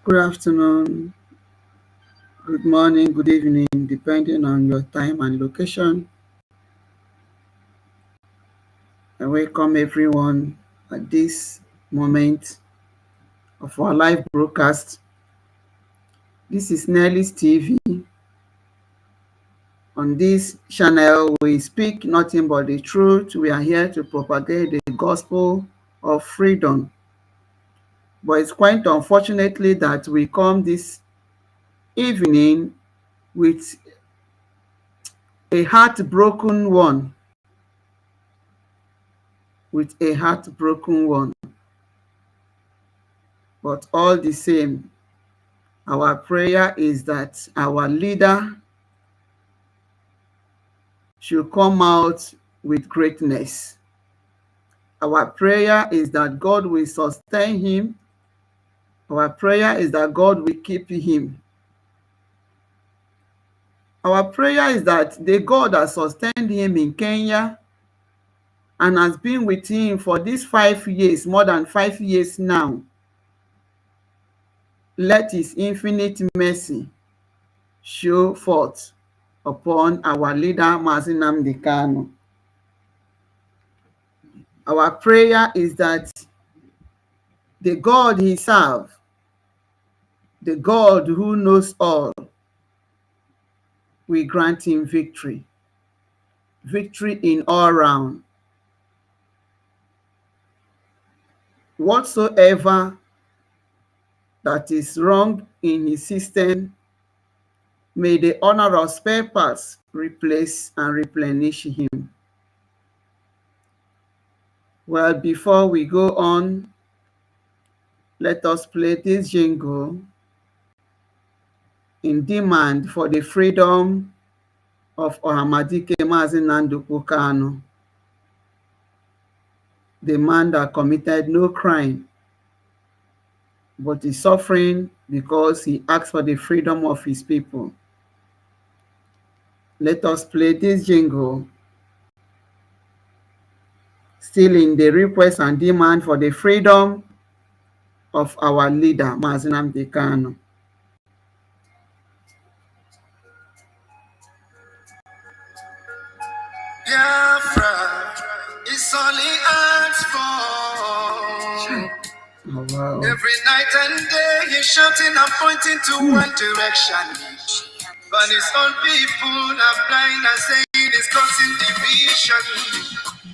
Good afternoon, good morning, good evening, depending on your time and location. I welcome everyone at this moment of our live broadcast. This is Nelly's TV. On this channel, we speak nothing but the truth. We are here to propagate the gospel of freedom. But it's quite unfortunately that we come this evening with a heartbroken one. But all the same, our prayer is that our leader should come out with greatness. Our prayer is that God will sustain him. Our prayer is that God will keep him. Our prayer is that the God that sustained him in Kenya and has been with him for these 5 years, more than 5 years now, let his infinite mercy show forth upon our leader, Mazi Nnamdi Kanu. Our prayer is that the God he serves, the God who knows all, will grant him victory. Victory in all round. Whatsoever that is wrong in his system, may the honor of spare parts replace and replenish him. Well, before we go on, let us play this jingle in demand for the freedom of Ohamadike Mazi Nnamdi Kanu, the man that committed no crime, but is suffering because he asked for the freedom of his people. Let us play this jingle, still in the request and demand for the freedom of our leader, Mazi Nnamdi Kanu. Biafra is only asked for. Oh, wow. Every night and day he's shouting and pointing to one direction. But his own people are blind and saying it's causing division.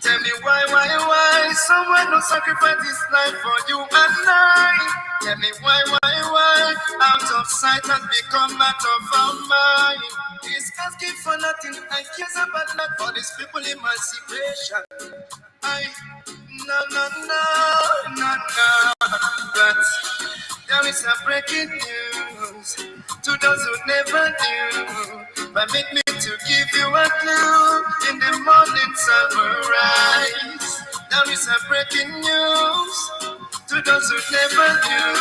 Tell me why someone will sacrifice his life for you and I? Tell me why out of sight has become out of our mind. He's asking for nothing and cares about not for these people emancipation. No. But there is a breaking news to those who never knew. Permit me to give you a clue. In the morning sun will rise. There is a breaking news to those who never knew.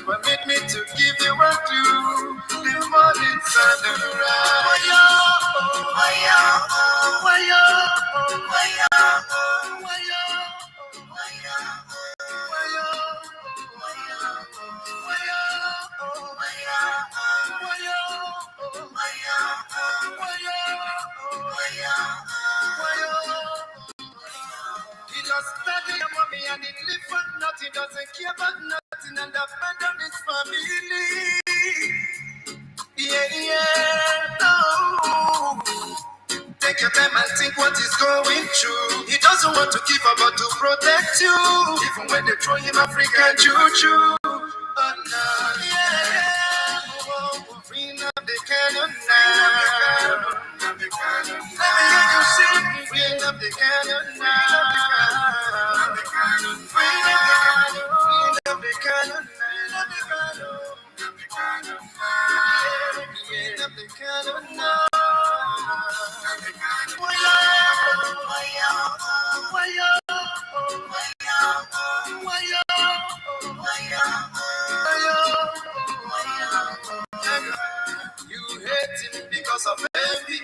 Permit me to give you a clue. The morning sun will rise. He just study a mommy and he live for nothing, doesn't care about nothing and abandon his family. No. Take your time and think what is going through. He doesn't want to give up but to protect you. Even when they throw him African juju. Oh no, free Nnamdi Kanu now. Let me hear you sing. Free Nnamdi Kanu now. Free Nnamdi Kanu now. You hate him because of envy.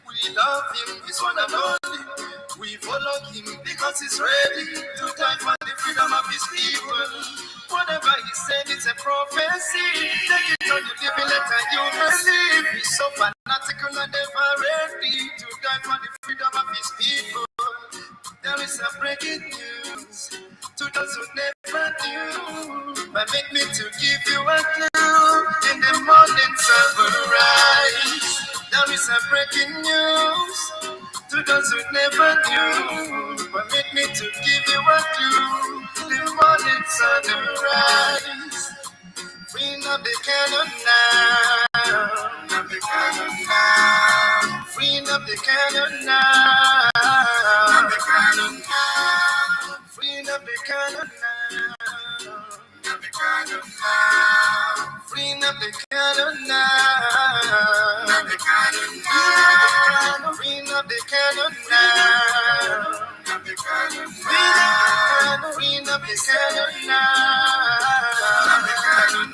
We love him, he's one and only. We follow him because he's ready to die for the freedom of his people. Whatever he said, it's a prophecy. Take it on you, live it, let you believe. He's so fanatical and never ready to die for the freedom of his people. There is a breaking news to those who never knew. But make me to give you a clue. In the morning sun will rise. There is a breaking news to those who never knew. But make me to give you a clue. The morning sun will rise. Free up the cannon now. Up the cannon now. Free up the cannon now. Up the cannon now. Free up the cannon now. Up the cannon now. Free up the cannon now. Up the cannon now. Free up the cannon now. Up the cannon now. Free up the cannon now. Up the cannon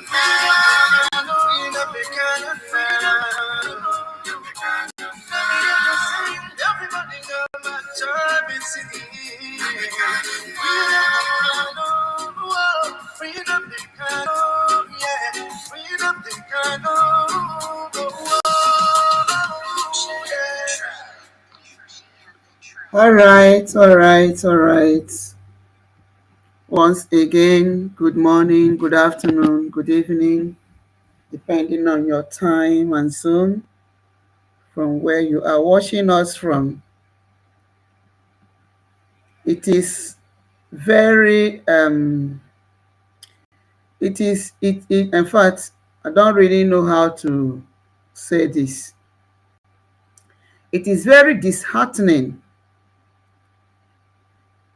everybody know my job is singing. Freedom the Kanu, yeah. Freedom the Kanu, yeah. All right. Once again, good morning, good afternoon, good evening, depending on your time and zone from where you are watching us from. It is very in fact, I don't really know how to say this. It is very disheartening.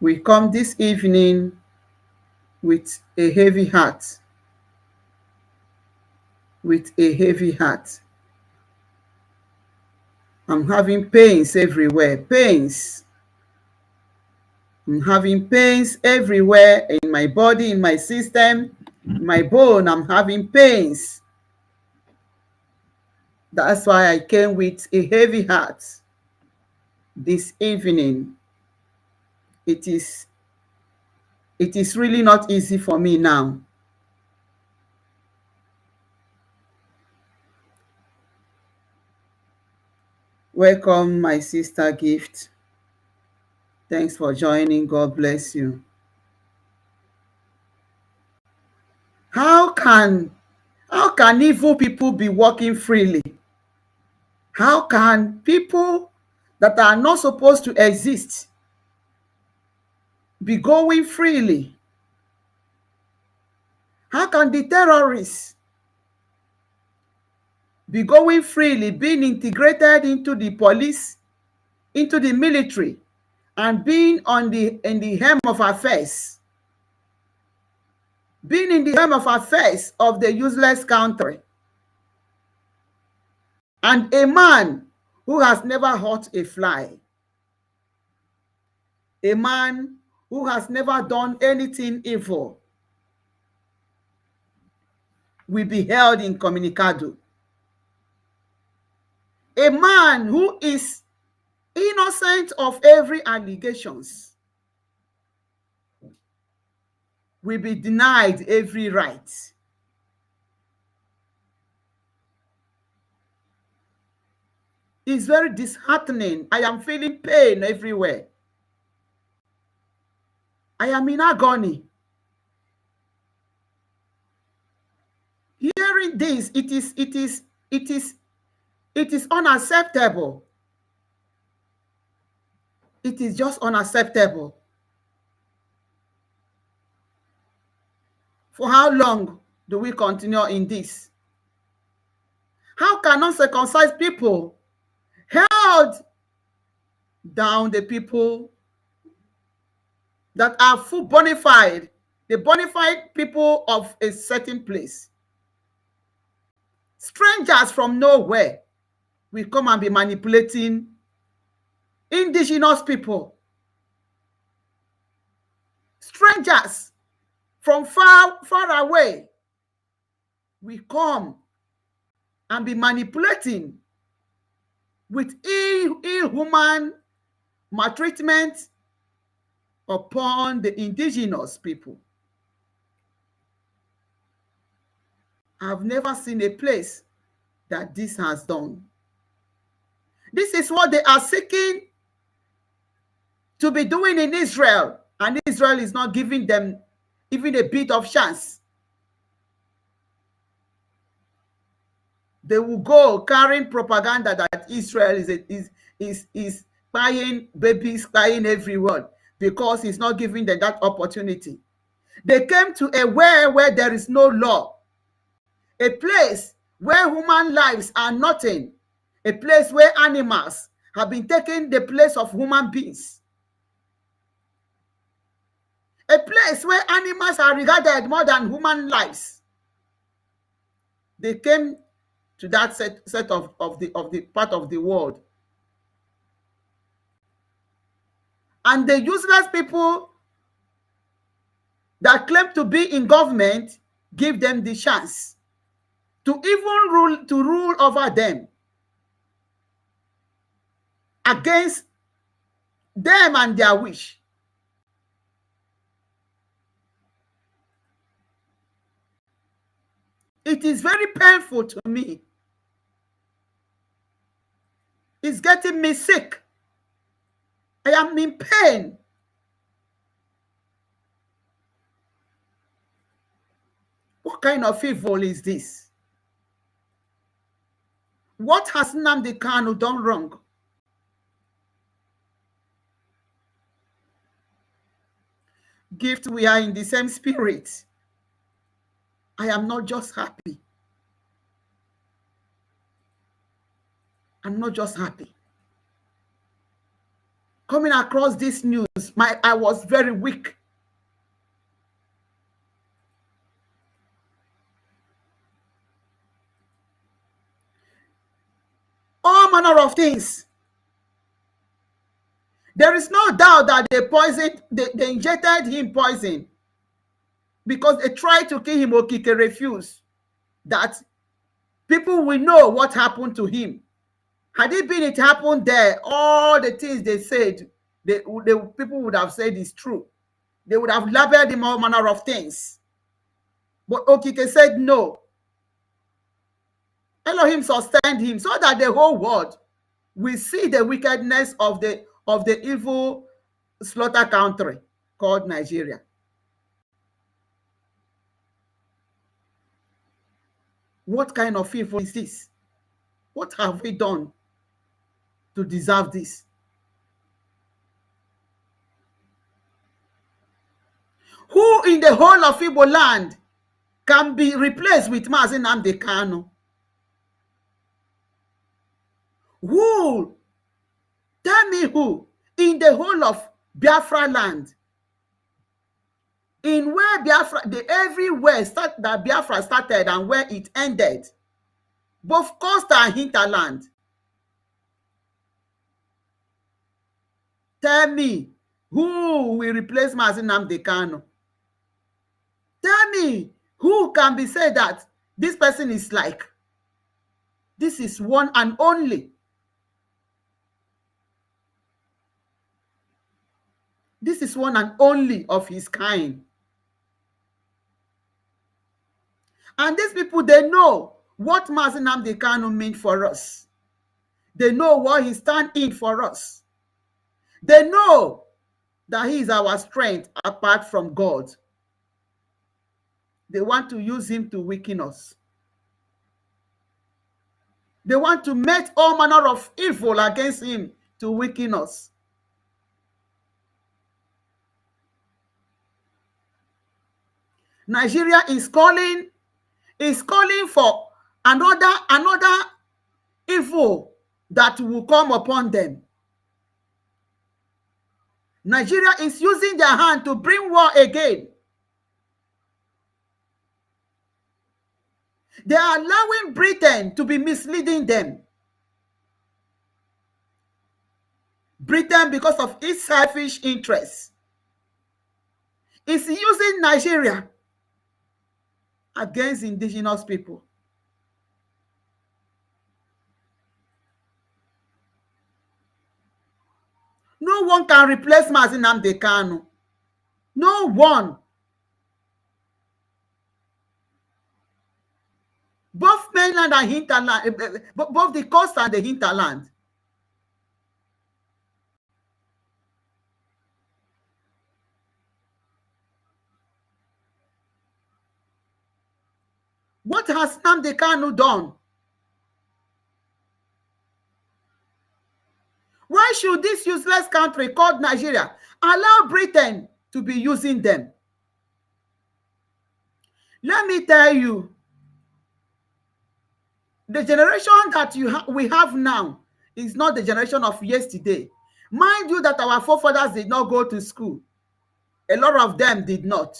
We come this evening with a heavy heart. I'm having pains everywhere. I'm having pains everywhere in my body, in my system, my bone. I'm having pains. That's why I came with a heavy heart this evening. It is really not easy for me now. Welcome, my sister Gift. Thanks for joining. God bless you. How can evil people be walking freely? How can people that are not supposed to exist be going freely? How can the terrorists be going freely, being integrated into the police, into the military, and being in the helm of affairs? Being in the helm of affairs of the useless country. And a man who has never hurt a fly. A man who has never done anything evil will be held incommunicado. A man who is innocent of every allegations will be denied every right. It's very disheartening. I am feeling pain everywhere. I am in agony. Hearing this, it is unacceptable. It is just unacceptable. For how long do we continue in this? How can uncircumcised people held down the people that are full bona fide, the bona fide people of a certain place? Strangers from nowhere will come and be manipulating indigenous people. Strangers from far away will come and be manipulating with inhuman maltreatment upon the indigenous people. I've never seen a place that this has done. This is what they are seeking to be doing in Israel, and Israel is not giving them even a bit of chance. They will go carrying propaganda that Israel is buying babies, crying everywhere, because he's not giving them that opportunity. They came to a where there is no law, a place where human lives are nothing, a place where animals have been taking the place of human beings, a place where animals are regarded more than human lives. They came to that set of the part of the world. And the useless people that claim to be in government give them the chance to even rule over them against them and their wish. It is very painful to me. It's getting me sick. I am in pain. What kind of evil is this? What has Nnamdi Kanu done wrong? Gift, we are in the same spirit. I am not just happy. I'm not just happy. Coming across this news, I was very weak. All manner of things. There is no doubt that they injected him poison because they tried to kill him. Okike refused. That people will know what happened to him. Had it happened there, all the things they said, people would have said is true. They would have labeled him all manner of things. But Okike said no. Elohim sustained him so that the whole world will see the wickedness of the evil slaughter country called Nigeria. What kind of evil is this? What have we done to deserve this? Who in the whole of Igbo land can be replaced with Mazi Nnamdi Kanu? Who? Tell me who in the whole of Biafra land, in where everywhere that Biafra started and where it ended, both coast and hinterland. Tell me who will replace Mazi Nnamdi Kanu? Tell me who can be said that this person is like, this is one and only. This is one and only of his kind. And these people, they know what Mazi Nnamdi Kanu means for us. They know what he stands in for us. They know that he is our strength apart from God. They want to use him to weaken us. They want to make all manner of evil against him to weaken us. Nigeria is calling for another evil that will come upon them. Nigeria is using their hand to bring war again. They are allowing Britain to be misleading them. Britain, because of its selfish interests, is using Nigeria against indigenous people. No one can replace Mazi Nnamdi Kanu. No one. mainland and hinterland, both the coast and the hinterland. What has Nnamdi Kanu done? Why should this useless country called Nigeria allow Britain to be using them? Let me tell you, the generation that we have now is not the generation of yesterday. Mind you that our forefathers did not go to school. A lot of them did not.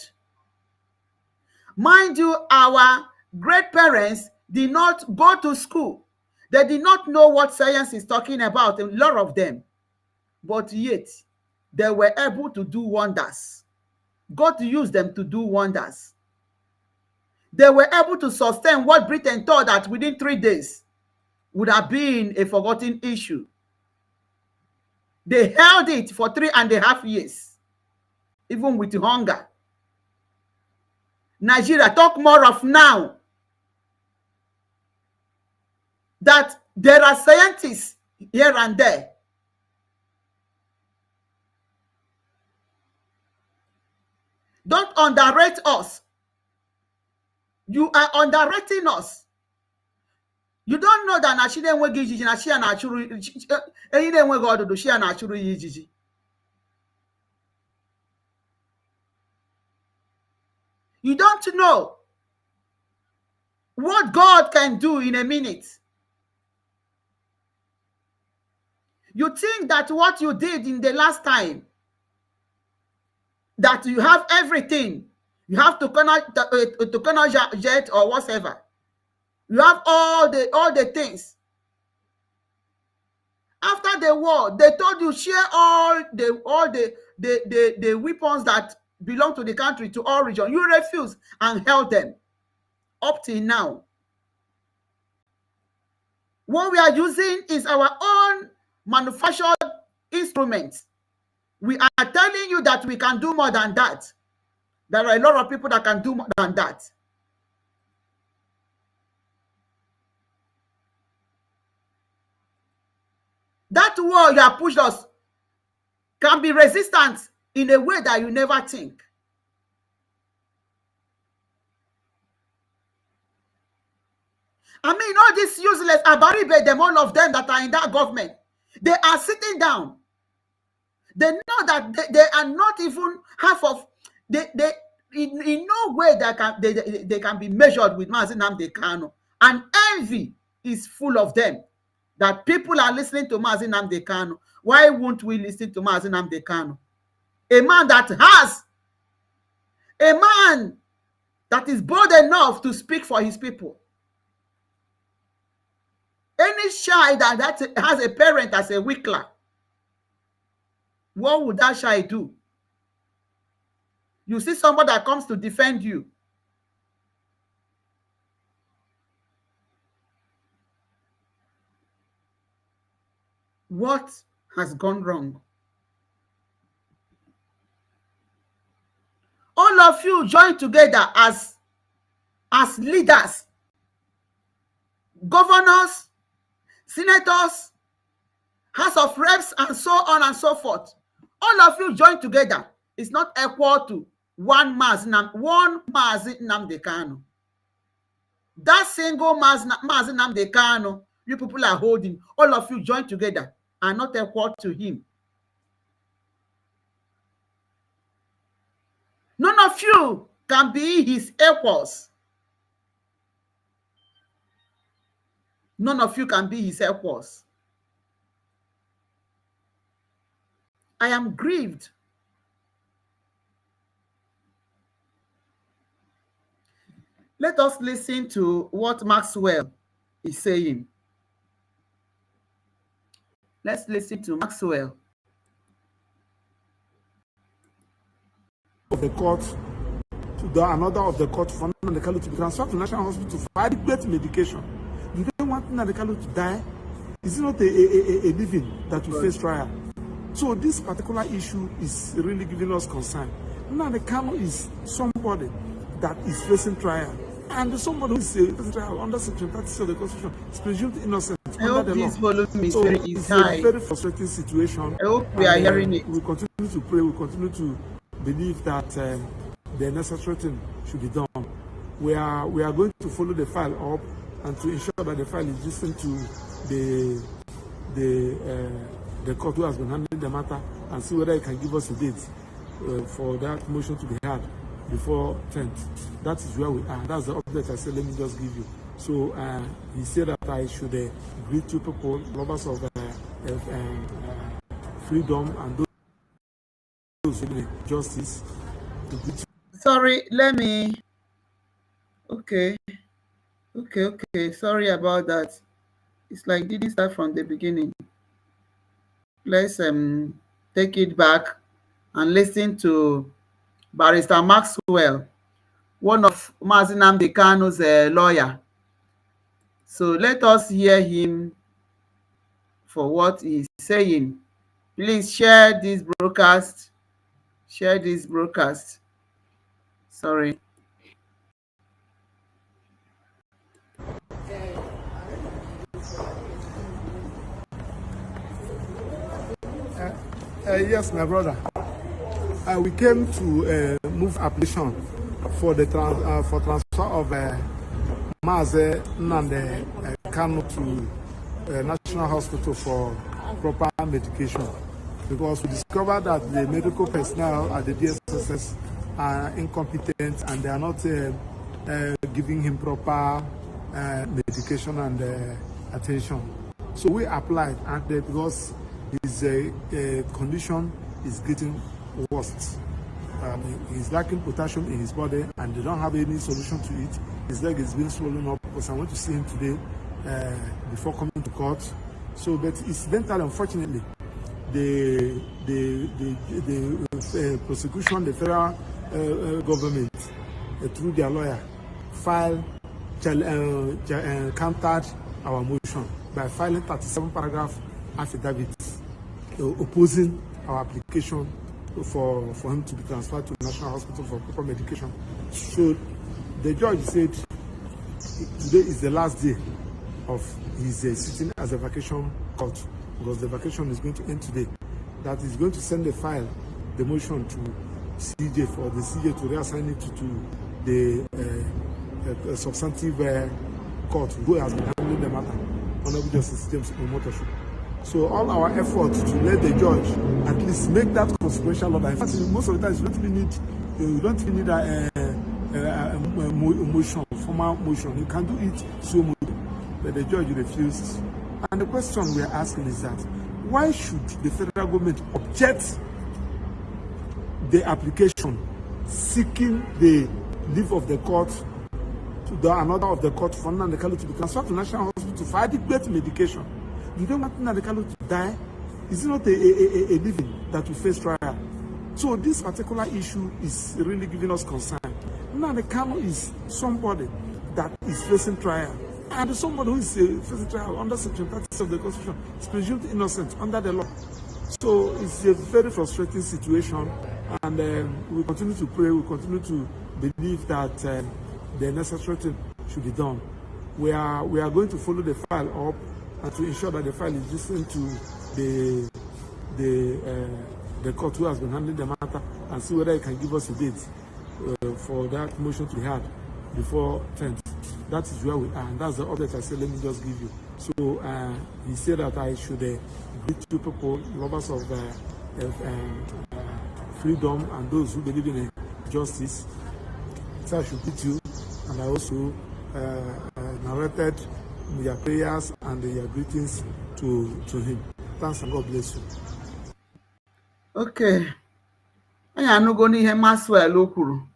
Mind you, our great parents did not go to school. They did not know what science is talking about, a lot of them. But yet, they were able to do wonders. God used them to do wonders. They were able to sustain what Britain thought that within 3 days would have been a forgotten issue. They held it for 3.5 years, even with hunger. Nigeria, talk more of now that there are scientists here and there. Don't underrate us. You are underrating us. You don't know that Nashide enweghị ijiji na Shia na-achụrụ enyi na-enweghị ọdụdụ Shia na-achụrụ ya ijiji. You don't know what God can do in a minute. You think that what you did in the last time, that you have everything, you have to connect jet or whatever. You have all the things. After the war, they told you share all the weapons that belong to the country to all regions. You refused and held them up till now. What we are using is our own manufactured instruments. We are telling you that we can do more than that. There are a lot of people that can do more than that. That war you have pushed us can be resistant in a way that you never think. I mean, all these useless Abaribe, them, all of them that are in that government, they are sitting down. They know that they are not even half of, in no way they can be measured with Mazi Nnamdi Kanu. And envy is full of them. That people are listening to Mazi Nnamdi Kanu. Why won't we listen to Mazi Nnamdi Kanu? A man that is bold enough to speak for his people. Any child that has a parent as a wickler, what would that child do? You see somebody that comes to defend you. What has gone wrong? All of you join together as leaders, governors, senators, House of Reps, and so on and so forth. All of you join together. It's not equal to one Mazi Nnamdi Kanu. That single Mazi Nnamdi Kanu you people are holding, all of you join together, are not equal to him. None of you can be his equals. None of you can be his equals. I am grieved. Let us listen to what Maxwell is saying. Let's listen to Maxwell. Of the court to another of the court for Nnamdi Kanu to be transferred to National Hospital for adequate medication. Do they want Nnamdi Kanu to die? Is it not a living that will face trial? So this particular issue is really giving us concern. Nnamdi Kanu is somebody that is facing trial. And somebody who is under Section 30 of the Constitution is presumed innocent I under hope the law. this volume is So very it's is a high. very frustrating situation. I hope we And are hearing it. we continue to pray, we continue to believe that the necessary thing should be done. We are going to follow the file up and to ensure that the file is listened to the court who has been handling the matter and see whether it can give us a date for that motion to be heard before 10th. That is where we are. That's the update I said, let me just give you. So he said that I should greet two people, lovers of freedom and those who justice. Sorry, let me. Okay. Sorry about that. It's like did it start from the beginning? Let's take it back and listen to Barrister Maxwell, one of Mazi Nnamdi Kanu's lawyer. So let us hear him for what he's saying. Please share this broadcast. Share this broadcast. Sorry. Yes, my brother. We came to move application for the transfer of Mazi Nnamdi Kanu to National Hospital for proper medication, because we discovered that the medical personnel at the DSSS are incompetent and they are not giving him proper medication and attention. So we applied, and because his condition is getting worse. He's lacking potassium in his body and they don't have any solution to it. His leg is being swollen up because I went to see him today before coming to court. So, but incidentally, unfortunately, the prosecution, the federal government, through their lawyer, countered our motion by filing 37 paragraph affidavits opposing our application for him to be transferred to National Hospital for proper medication. So the judge said today is the last day of his sitting as a vacation court, because the vacation is going to end today. That is going to send the file, the motion to CJ for the CJ to reassign it to the substantive court who has been handling the matter, Honorable Justice James Omotosu. So all our efforts to let the judge at least make that consequential order. In fact, most of the time you don't even need a motion, formal motion. You can do it so much, but the judge refused. And the question we are asking is that why should the federal government object the application seeking the leave of the court to another of the court for Nnamdi Kanu to be transferred to National Hospital for adequate medication? You don't want Nnamdi Kanu to die? Is it not a living that will face trial? So this particular issue is really giving us concern. Nnamdi Kanu is somebody that is facing trial. And somebody who is facing trial under Section 30 of the Constitution is presumed innocent under the law. So it's a very frustrating situation. And we continue to pray, we continue to believe that the necessary thing should be done. We are going to follow the file up and to ensure that the file is listened to the court who has been handling the matter and see whether it can give us a date for that motion to be heard before 10th. That is where we are, and that's the update I said, let me just give you. So he said that I should greet two people, lovers of freedom and those who believe in justice. So I should greet you, and I also narrated your prayers and your greetings to him. Thanks and God bless you. Okay. Anyị anụgo n'ihe Maxwell o kwuru.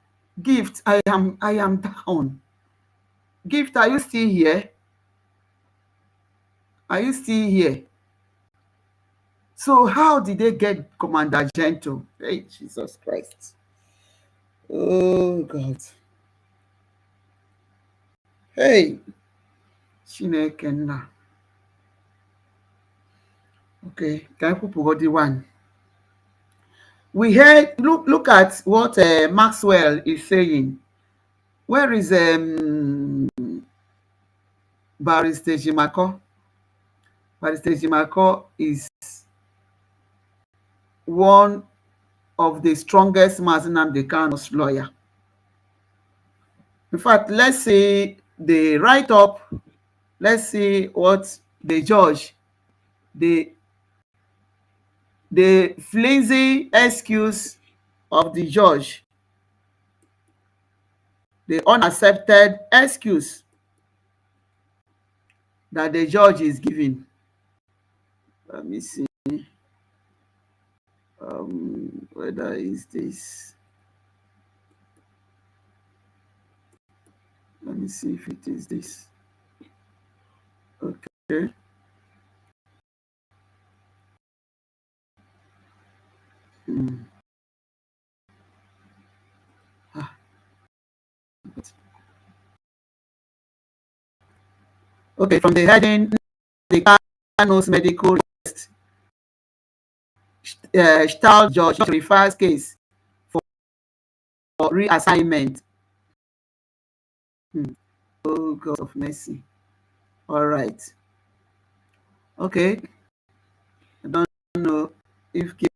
Gift, I am down. Gift, are you still here? Are you still here? So how did they get Commander Gento? Hey, Jesus Christ. Oh, God. Hey. Chineke nna. Okay, can I put the one? We heard, look at what Maxwell is saying. Where is Barrister Jimako? Barrister Jimako is one of the strongest Mazi Nnamdi Kanu's lawyer. In fact, let's see the write-up. Let's see what the judge, the flimsy excuse of the judge, the unaccepted excuse that the judge is giving. Let me see whether is this. Let me see if it is this. Okay. Ah. Okay, from the heading, the Kanu's medical request, style judge refers case for reassignment. Oh, God of mercy. All right. Okay. I don't know if Gift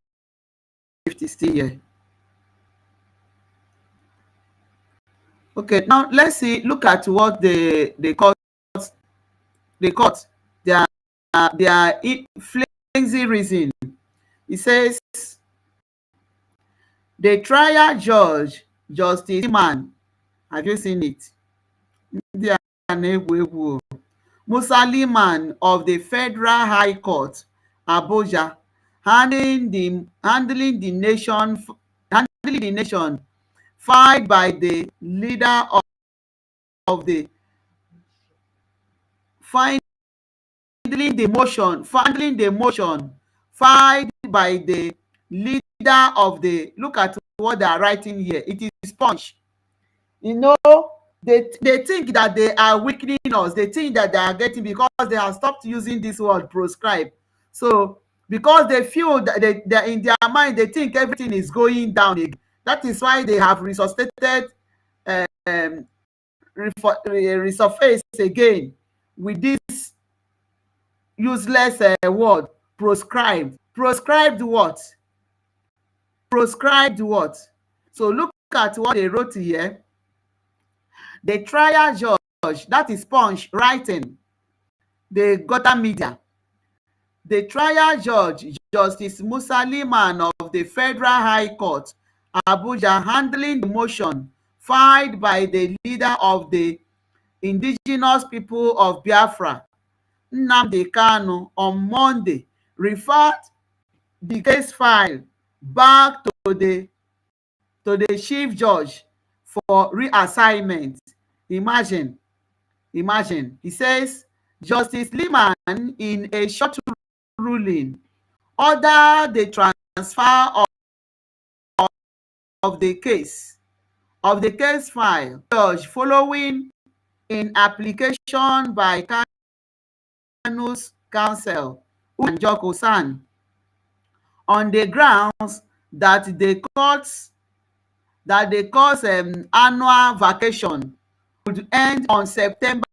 is still here. Okay, now let's see. Look at what the court their flimsy reason. It says the trial judge, Justice Man, have you seen it? Musa Liman of the Federal High Court, Abuja, handling the nation filed by the leader of the handling the motion filed by the leader of the, look at what they are writing here. It is sponge. You know, they think that they are weakening us. They think that they are getting, because they have stopped using this word proscribe. So because they feel that they in their mind, they think everything is going down again. That is why they have resuscitated, resurface again with this useless word, proscribed. Proscribed what? Proscribed what? So look at what they wrote here. The trial judge, that is Punch writing, the Gotham Media. The trial judge, Justice Musa Liman of the Federal High Court, Abuja, handling the motion filed by the leader of the indigenous people of Biafra, Nnamdi Kanu, on Monday, referred the case file back to the chief judge for reassignment. Imagine. He says, Justice Liman, in a short ruling, ordered the transfer of the case file judge following in application by Kanu's counsel, Njoku San, on the grounds that the court's annual vacation would end on September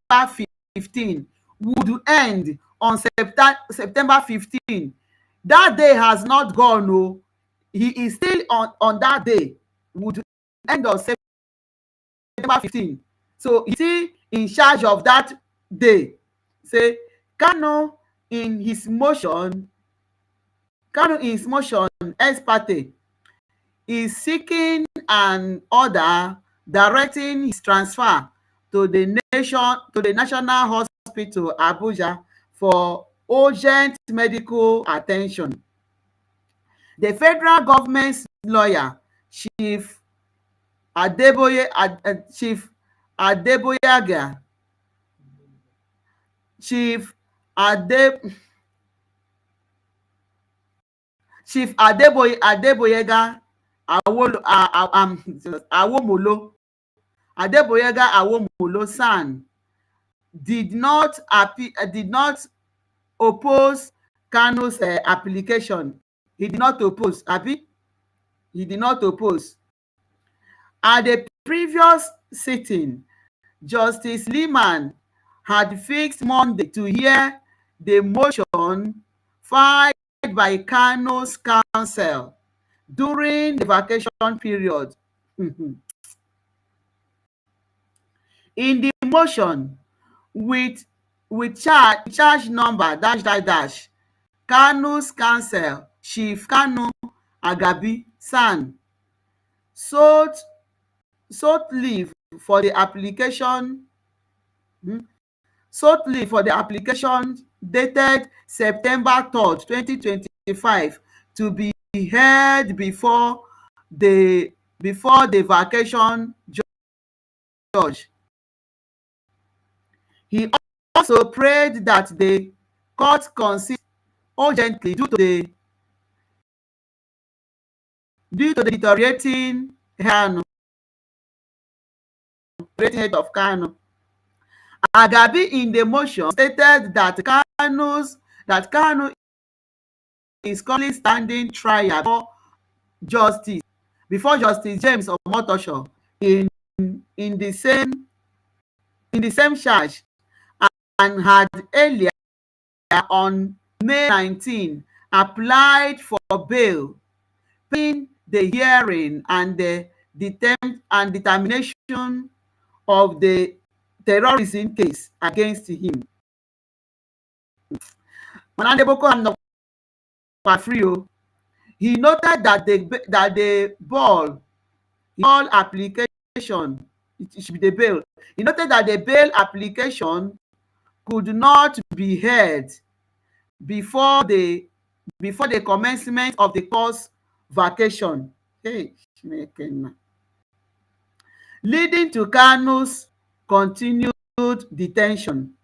15. Would end on September 15. That day has not gone. No, he is still on that day. Would end on September 15. So he's still in charge of that day. Say Kanu in his motion ex parte is seeking an order directing his transfer to the National Hospital Abuja for urgent medical attention. The federal government's lawyer, Chief Adeboyega Awomolo San did not oppose Kanu's application. He did not oppose, abi? He did not oppose. At the previous sitting, Justice Liman had fixed Monday to hear the motion filed by Kanu's counsel during the vacation period. In the motion, with charge number dash dash dash, Kanu's counsel Chief Kanu Agabi San sought leave for the application dated September 3rd, 2025 to be heard the before the vacation judge. He also prayed that the court consider urgently due to the deteriorating health of Kanu. Agabi in the motion stated that Kanu is currently standing trial before Justice James Omotosho in the same charge, and had earlier on May 19 applied for bail pending the hearing and the determination of the terrorism case against him. Mana ndị Boko Haram nọkwa free o. He noted that the bail application, it should be the bail. He noted that the bail application could not be heard before the commencement of the court's vacation. Hey, leading to Kanu's continued detention.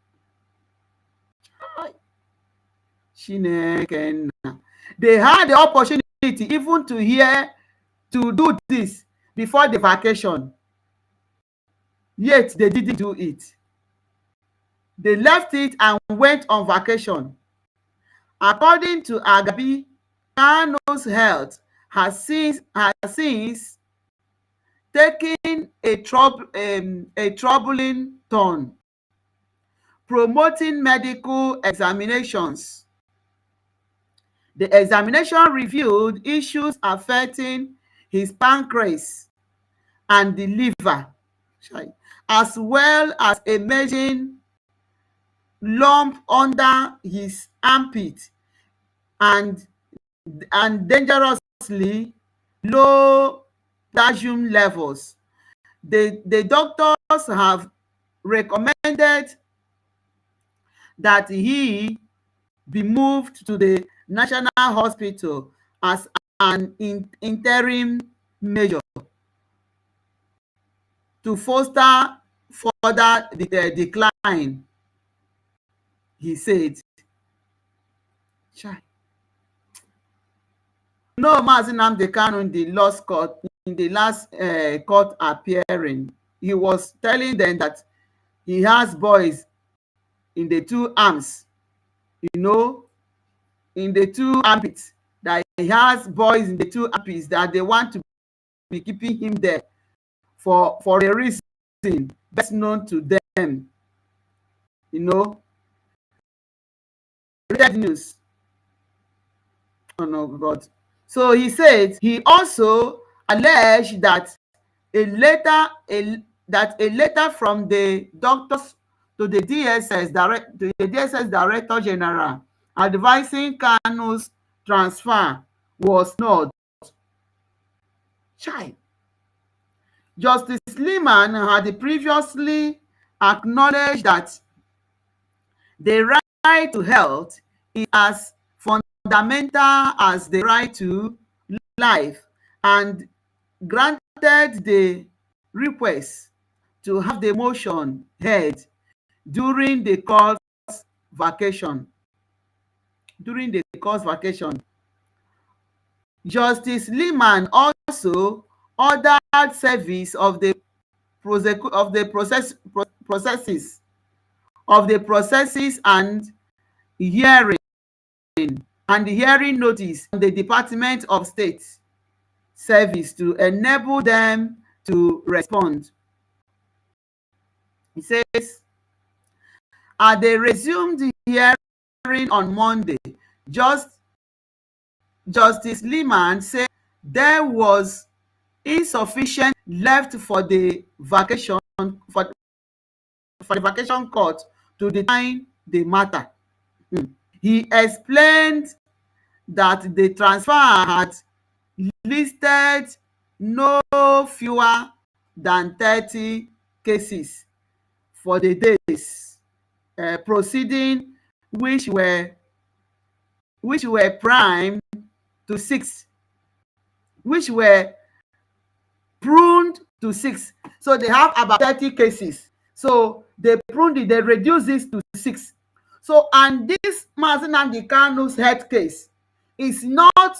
They had the opportunity even to do this before the vacation, yet they didn't do it. They left it and went on vacation. According to Agabi, Kanu's health has since taken a troubling turn, promoting medical examinations. The examination revealed issues affecting his pancreas and the liver, as well as a major lump under his armpit and dangerously low potassium levels. The doctors have recommended that he be moved to the National Hospital as an interim measure to foster further decline, he said. No, Mazi Nnamdi Kanu in the last court appearing, he was telling them that he has boys in the two arms, in the two armpits, that he has boys in the two armpits, that they want to be keeping him there for a reason best known to them. Red news. Oh no, God. So he said he also alleged that a letter from the doctors to the DSS Director General advising Kanu's transfer was not. Justice Liman had previously acknowledged that the right to health is as fundamental as the right to life, and granted the request to have the motion heard during the court's vacation. Justice Liman also ordered service of the processes and hearing notice on the Department of State Service to enable them to respond. He says, as they resumed the hearing on Monday, just Justice Lehman said there was insufficient left for the vacation for the vacation court to determine the matter. He explained that the transfer had listed no fewer than 30 cases for the days proceeding, which were prime to 6, which were pruned to 6. So they have about 30 cases. So they pruned it, they reduced this to 6. So, and this Mazi Nnamdi Kanu's health case is not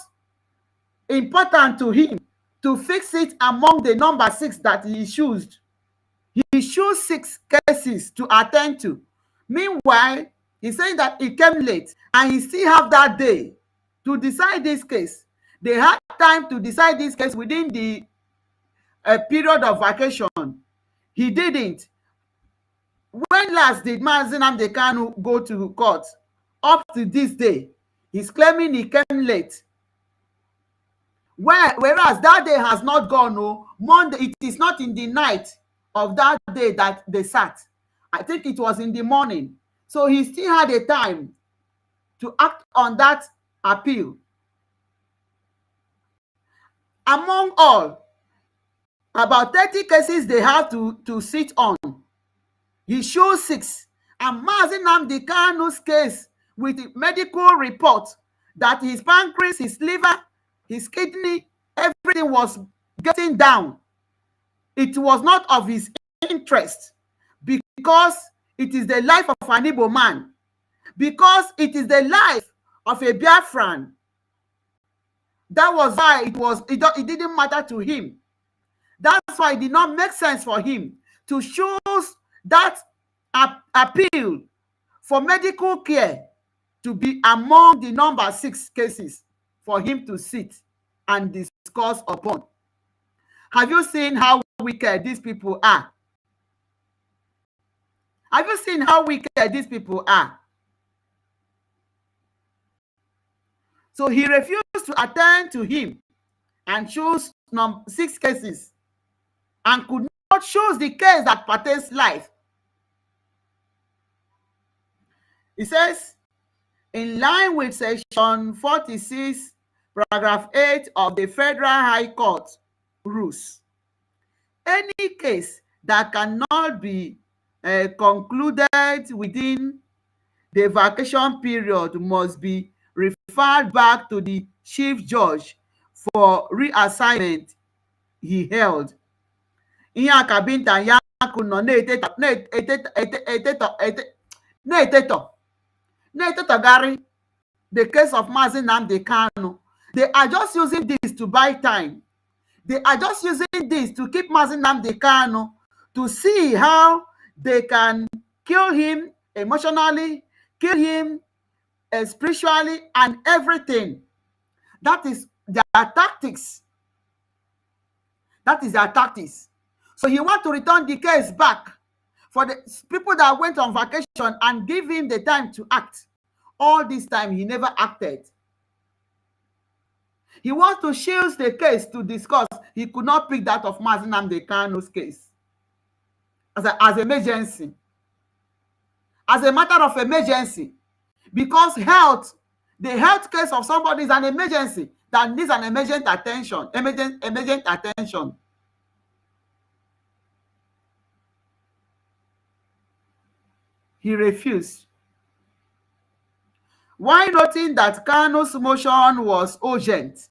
important to him to fix it among the number 6 that he chose. He chose 6 cases to attend to. Meanwhile, he's saying that he came late and he still have that day to decide this case. They had time to decide this case within the period of vacation. He didn't. When last did Mazi Nnamdi Kanu go to court? Up to this day, he's claiming he came late. Whereas that day has not gone. No, Monday, it is not in the night of that day that they sat. I think it was in the morning. So he still had a time to act on that appeal. Among all, about 30 cases they have to sit on. He shows 6. And Mazi Nnamdi Kanu's case with the medical report that his pancreas, his liver, his kidney, everything was getting down. It was not of his interest because it is the life of an Igbo man, because it is the life of a Biafran. That was why it didn't matter to him. That's why it did not make sense for him to choose that appeal for medical care to be among the number 6 cases for him to sit and discuss upon. Have you seen how wicked these people are? Have you seen how wicked these people are? So he refused to attend to him and chose 6 cases and could not choose the case that pertains life. He says, in line with section 46, paragraph 8 of the Federal High Court rules, any case that cannot be concluded within the vacation period must be referred back to the chief judge for reassignment he held. Ihe akabinta ya nọ na-etetọgharị the case of Mazi Nnamdi Kanu. They are just using this to buy time. They are just using this to keep Mazi Nnamdi Kanu, to see how they can kill him emotionally, kill him spiritually, and everything. That is their tactics. That is their tactics. So he wants to return the case back for the people that went on vacation and give him the time to act. All this time, he never acted. He wants to shield the case to discuss. He could not pick that of Mazi Nnamdi Kanu's case as emergency. As a matter of emergency. Because the health case of somebody is an emergency that needs an emergent attention. Emergent attention. He refused. While noting that Kanu's motion was urgent,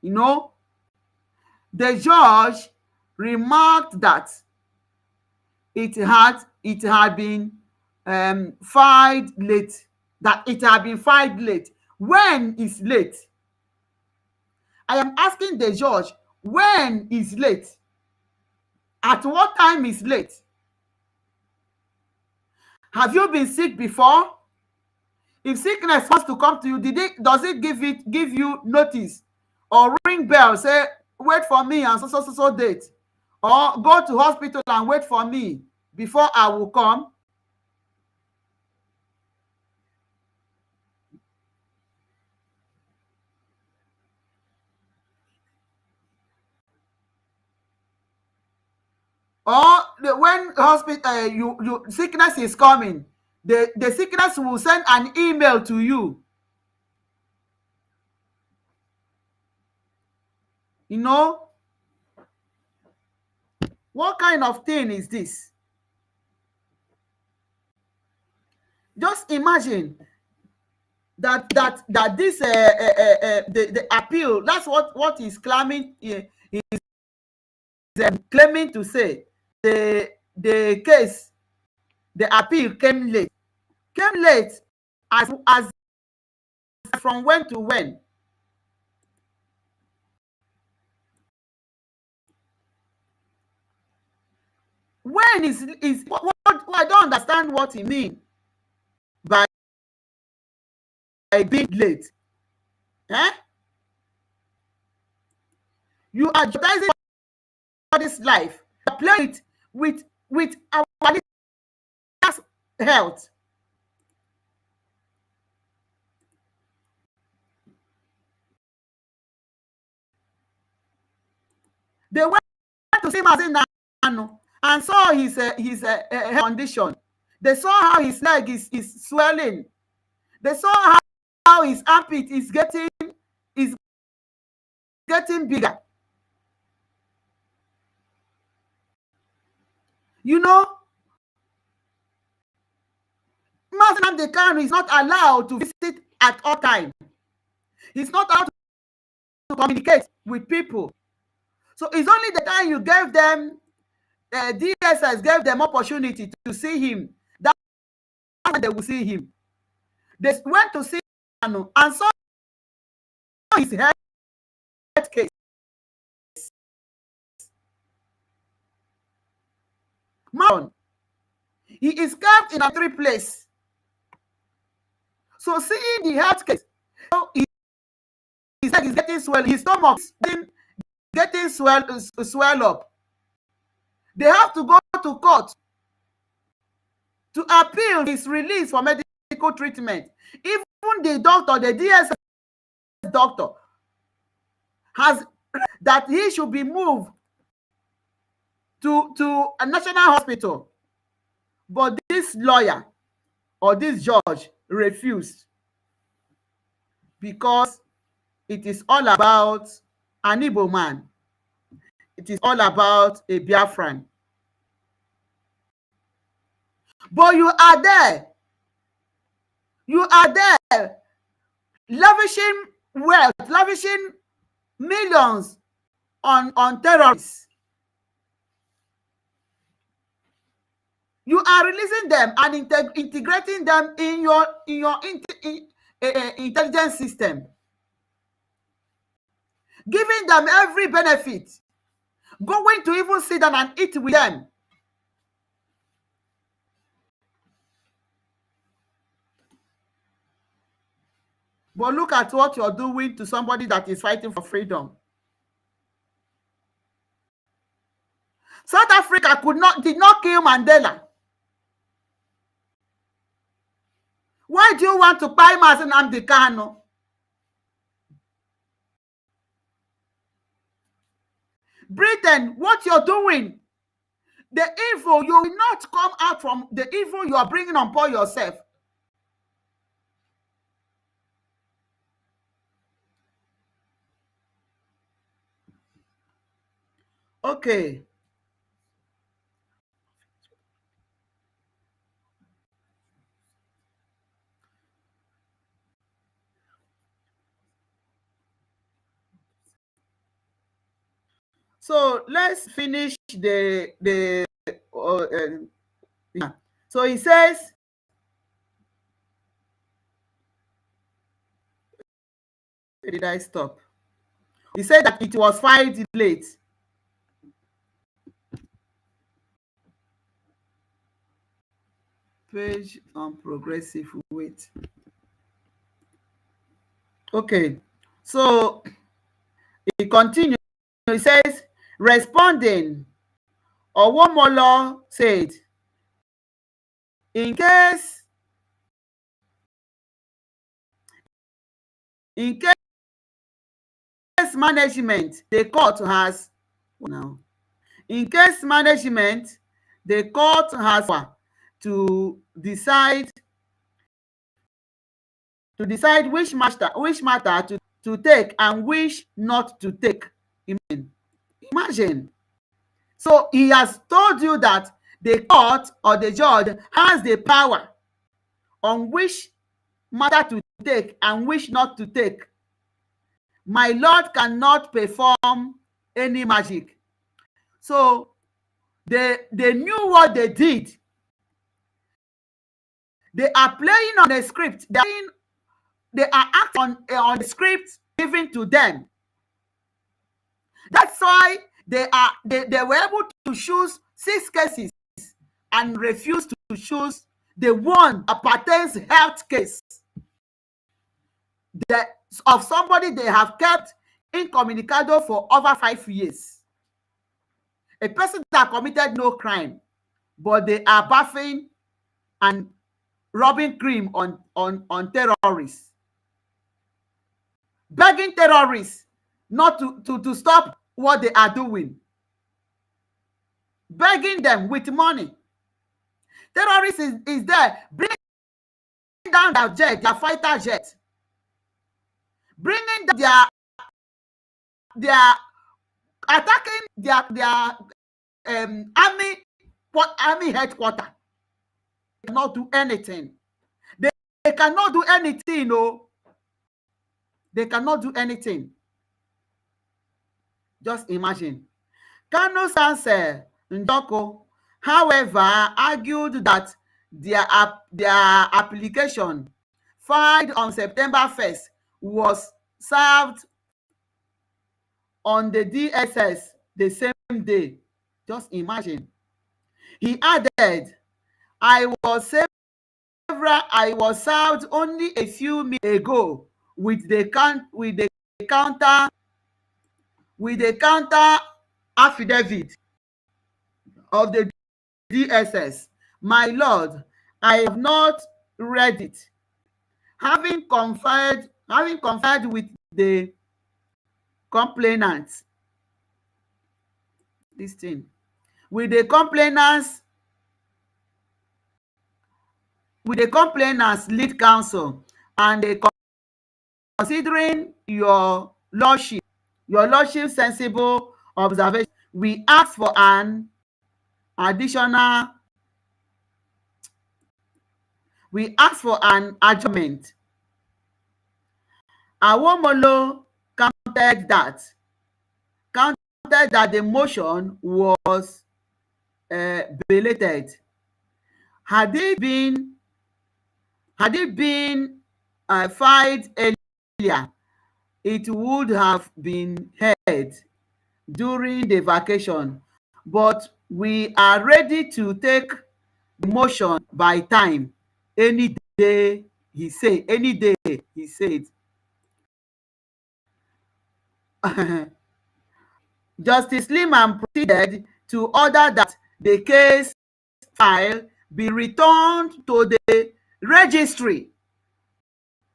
the judge remarked that it had been filed late. That it had been filed late. When is late? I am asking the judge, when is late? At what time is late? Have you been sick before? If sickness wants to come to you, does it give you notice or ring bell, say wait for me and so date, or go to hospital and wait for me? before I will come. Or when hospital you sickness is coming, the sickness will send an email to you. You know, what kind of thing is this? Just imagine that this the appeal. That's what he's claiming. Is claiming to say the case, the appeal came late. Came late as from when to when? When is what I don't understand what he mean by being late. Eh? You are jeopardizing this life. You play it with our health. They went to see Mazi and saw his condition. They saw how his leg is swelling. They saw how his armpit is getting bigger. You know, Nnamdi Kanu is not allowed to visit at all time. He's not allowed to communicate with people. So it's only the time you gave them, DSS gave them opportunity to see him. That's when they will see him. They went to see Kanu and saw his health case. Man, he is kept in a 3 place. So seeing the health case, his leg is getting swell, his stomach is getting swell up. They have to go to court to appeal his release for medical treatment. Even the doctor, the DSS doctor, has that he should be moved to a national hospital. But this lawyer or this judge refused, because it is all about an Igbo man. It is all about a Biafran. But you are there. You are there lavishing wealth, lavishing millions on terrorists. You are releasing them and integrating them in your intelligence system, giving them every benefit, going to even sit down and eat with them. But look at what you're doing to somebody that is fighting for freedom. South Africa did not kill Mandela. Why do you want to buy Mazi Nnamdi Kanu? Britain, what you're doing, the evil, you will not come out from the evil you are bringing upon yourself. Okay. So let's finish the yeah. So he says, where did I stop? He said that it was filed late. Page on progressive weight. Okay. So he continues. He says, responding, Owomolo said, In case in case management the court has now in case management the court has power to decide which matter to take and which not to take. Imagine. So he has told you that the court or the judge has the power on which matter to take and which not to take. My Lord cannot perform any magic. So they knew what they did. They are playing on a script. They are acting on the script given to them. That's why they were able to choose 6 cases and refuse to choose the one that pertains health case of somebody they have kept incommunicado for over 5 years. A person that committed no crime, but they are bathing and rubbing cream on terrorists, begging terrorists not to stop what they are doing, begging them with money. Terrorists is there bringing down their jet, their fighter jet, bringing down their attacking their army headquarters. They cannot do anything. They cannot do anything. No, they cannot do anything. Just imagine. Kanu Sanse Njoko, however, argued that their application filed on September 1st was served on the DSS the same day. Just imagine. He added, I was served only a few minutes ago with the counter affidavit of the DSS. My Lord, I have not read it. Having conferred with the complainants, this thing, with the complainants lead counsel, and they considering your lordship's sensible observation, we ask for an adjournment. Awomolo counted that the motion was belated. Had it been filed earlier, it would have been heard during the vacation, but we are ready to take the motion by time any day, he said. Justice Liman proceeded to order that the case file be returned to the registry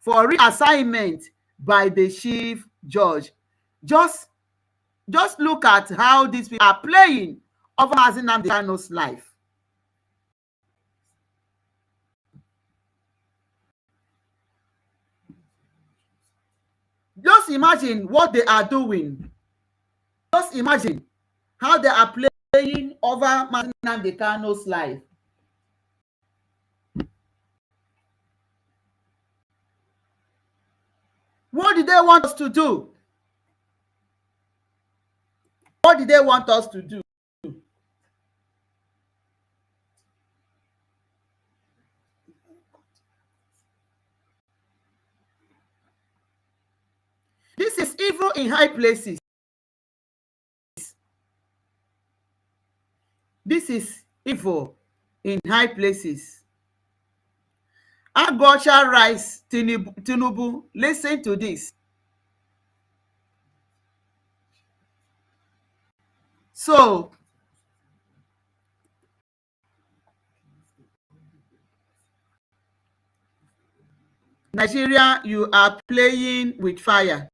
for reassignment by the chief judge. Just look at how these people are playing over Mazi Nnamdi Kanu's life. Just imagine what they are doing. Just imagine how they are playing over Mazi Nnamdi Kanu's life. What did they want us to do? What did they want us to do? This is evil in high places. This is evil in high places. Agbocha writes, Tinubu, listen to this. So, Nigeria, you are playing with fire.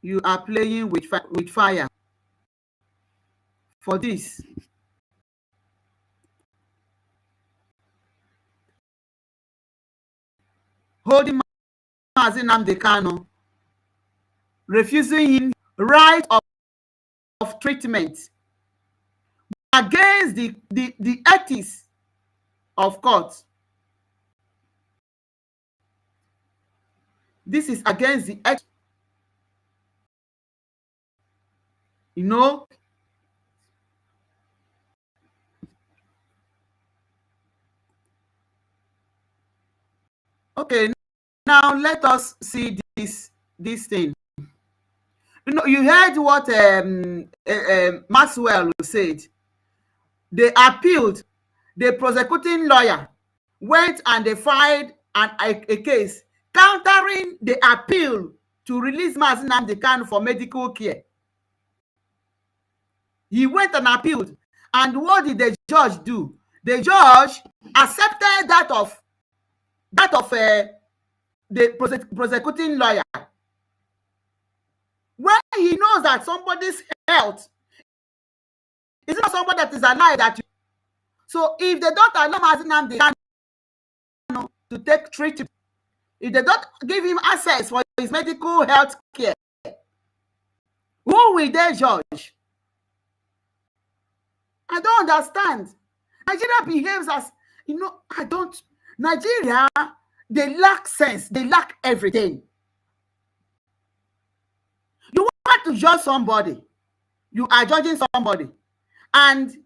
You are playing with fire for this. Holding Mazi Nnamdi Kanu, refusing him right of treatment against the ethics of court. This is against the ethics, you know. Okay, now let us see this thing. You know, you heard what Maxwell said. They appealed. The prosecuting lawyer went and they filed a case countering the appeal to release Mazi Nnamdi Kanu for medical care. He went and appealed. And what did the judge do? The judge accepted that of the prosecuting lawyer. When he knows that somebody's health is not somebody that is alive that you. So if they don't allow Mazi Nnamdi Kanu to take treatment, if they don't give him access for his medical health care, who will they judge? I don't understand. Nigeria behaves as, you know, Nigeria, they lack sense. They lack everything. You want to judge somebody. You are judging somebody. And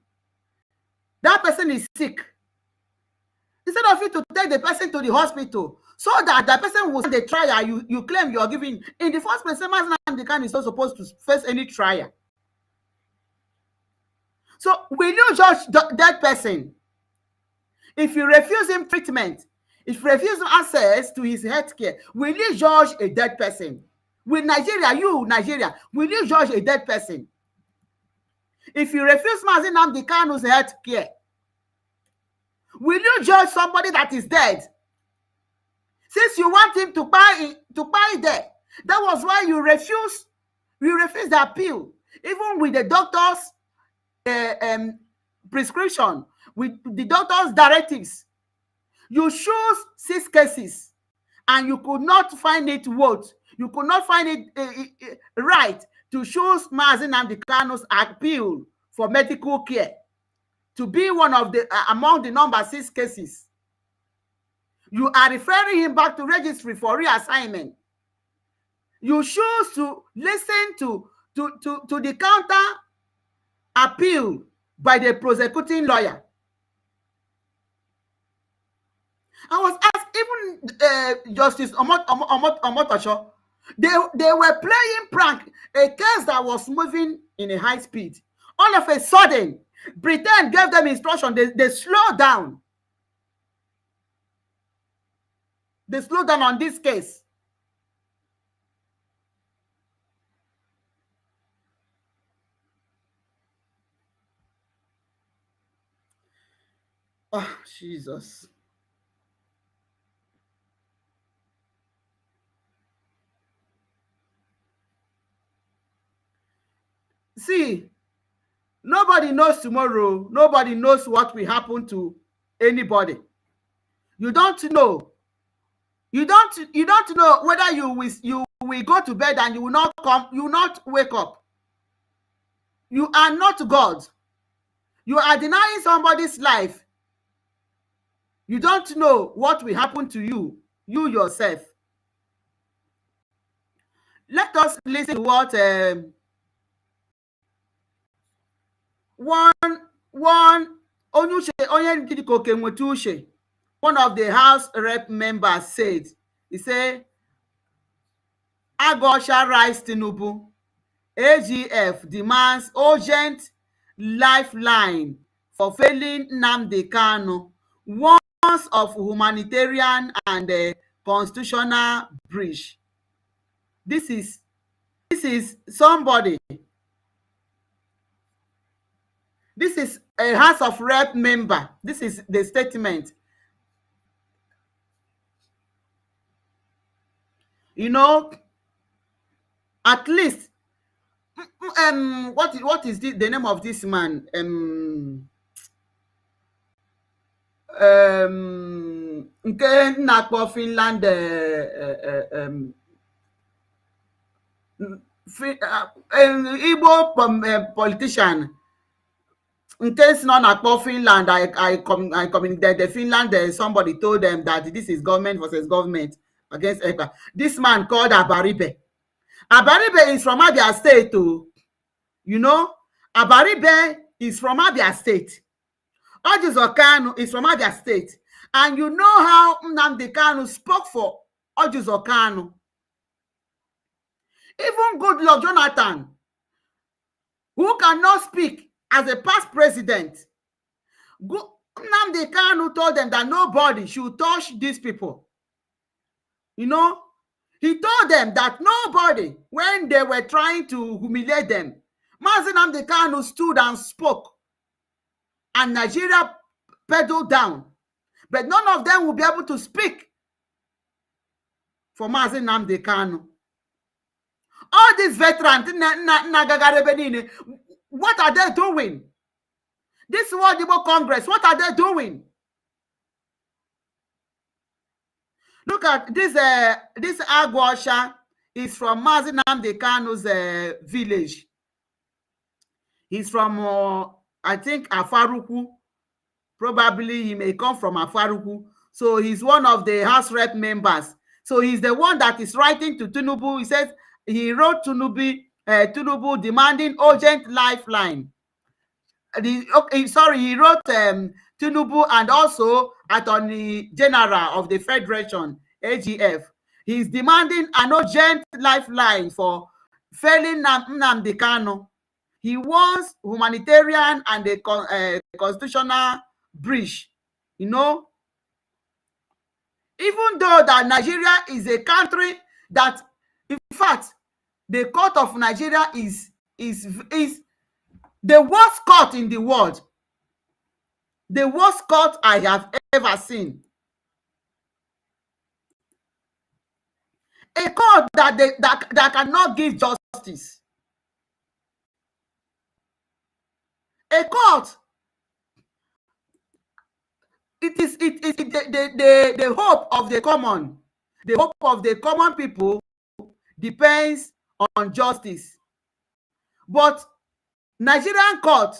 that person is sick. Instead of you to take the person to the hospital so that the person will see the trial you claim you are giving. In the first place, Mazi Nnamdi Kanu is not supposed to face any trial. So will you judge that person? If you refuse him treatment, if you refuse him access to his health care, will you judge a dead person? Will Nigeria, will you judge a dead person? If you refuse Mazi Nnamdi Kanu's health care, will you judge somebody that is dead? Since you want him to buy there, that was why you refused the appeal, even with the doctor's prescription, with the doctor's directives. You chose 6 cases, and you could not find it worth. You could not find it right to choose Mazi Nnamdi Kanu's appeal for medical care to be one of the among the number 6 cases. You are referring him back to registry for reassignment. You choose to listen to the counter appeal by the prosecuting lawyer. I was asked, even Justice Omotosho, they were playing prank, a case that was moving in a high speed. All of a sudden, Britain gave them instruction. They slow down. They slow down on this case. Oh, Jesus. See, nobody knows tomorrow. Nobody knows what will happen to anybody. You don't know. You don't know whether you will go to bed and you will not wake up. You are not God. You are denying somebody's life. You don't know what will happen to you yourself. Let us listen to what one of the House Rep members said. He said, Agosha writes Tinubu, AGF demands urgent lifeline for failing Nnamdi Kanu, warns of humanitarian and constitutional breach. This is somebody. This is a House of Rep member. This is the statement. You know, at least what is the name of this man? Nke na-akpọ Finland Igbo politician nke si na-akpọ Finland. I communicated the Finland. Somebody told them that this is government versus government against ECA. This man called Abaribe. Abaribe is from Abia State too. You know, Abaribe is from Abia State. Ojuzo Kanu is from Abia State. And you know how Nnamdi Kanu spoke for Ojuzo Kanu. Even Goodluck Jonathan, who cannot speak as a past president, Nnamdi Kanu told them that nobody should touch these people. You know, he told them that nobody, when they were trying to humiliate them, Mazi Nnamdi Kanu stood and spoke, and Nigeria pedaled down. But none of them will be able to speak for Mazi Nnamdi Kanu. All these veterans, what are they doing? This World Igbo Congress, what are they doing? Look at this. This Agwasha is from Mazi Nnamdi Kanu's village. He's from, I think, Afaruku. Probably he may come from Afaruku. So he's one of the House Rep members. So he's the one that is writing to Tinubu. He says he wrote Tinubu demanding urgent lifeline. He wrote Tinubu and also Attorney General of the Federation, AGF. He's demanding an urgent lifeline for failing Nnamdi Kanu. He wants humanitarian and a constitutional breach. You know, even though that Nigeria is a country that, in fact, the court of Nigeria is the worst court in the world. The worst court I have ever seen. A court that cannot give justice. A court. It is the hope of the common. The hope of the common people depends on justice. But Nigerian court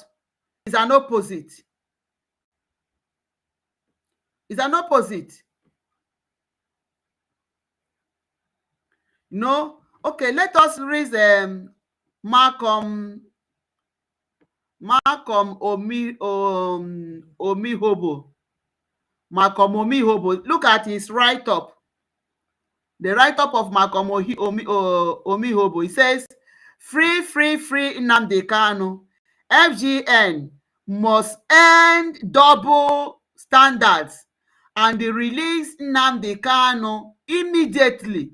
is an opposite. It's an opposite. No? Okay, let us read Malcolm Omihobo. Malcolm Omihobo. Look at his write-up. The write-up of Malcolm Omihobo. He says, free Nnamdi Kanu. FGN must end double standards and release Nnamdi Kanu immediately.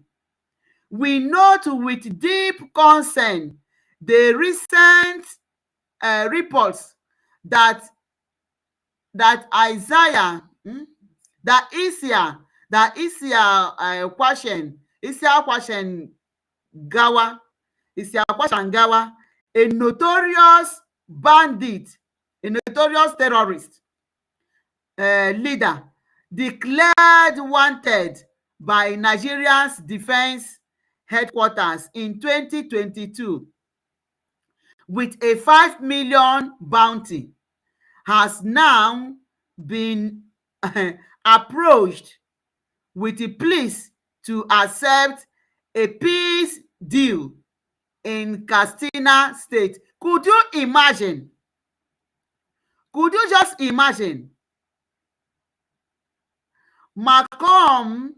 We note with deep concern the recent reports that Isaiah Kwashen Gawa, a notorious bandit, a notorious terrorist leader, declared wanted by Nigeria's defense headquarters in 2022 with a 5 million bounty, has now been approached with a plea to accept a peace deal in Katsina State. Could you imagine? Could you just imagine? Malcolm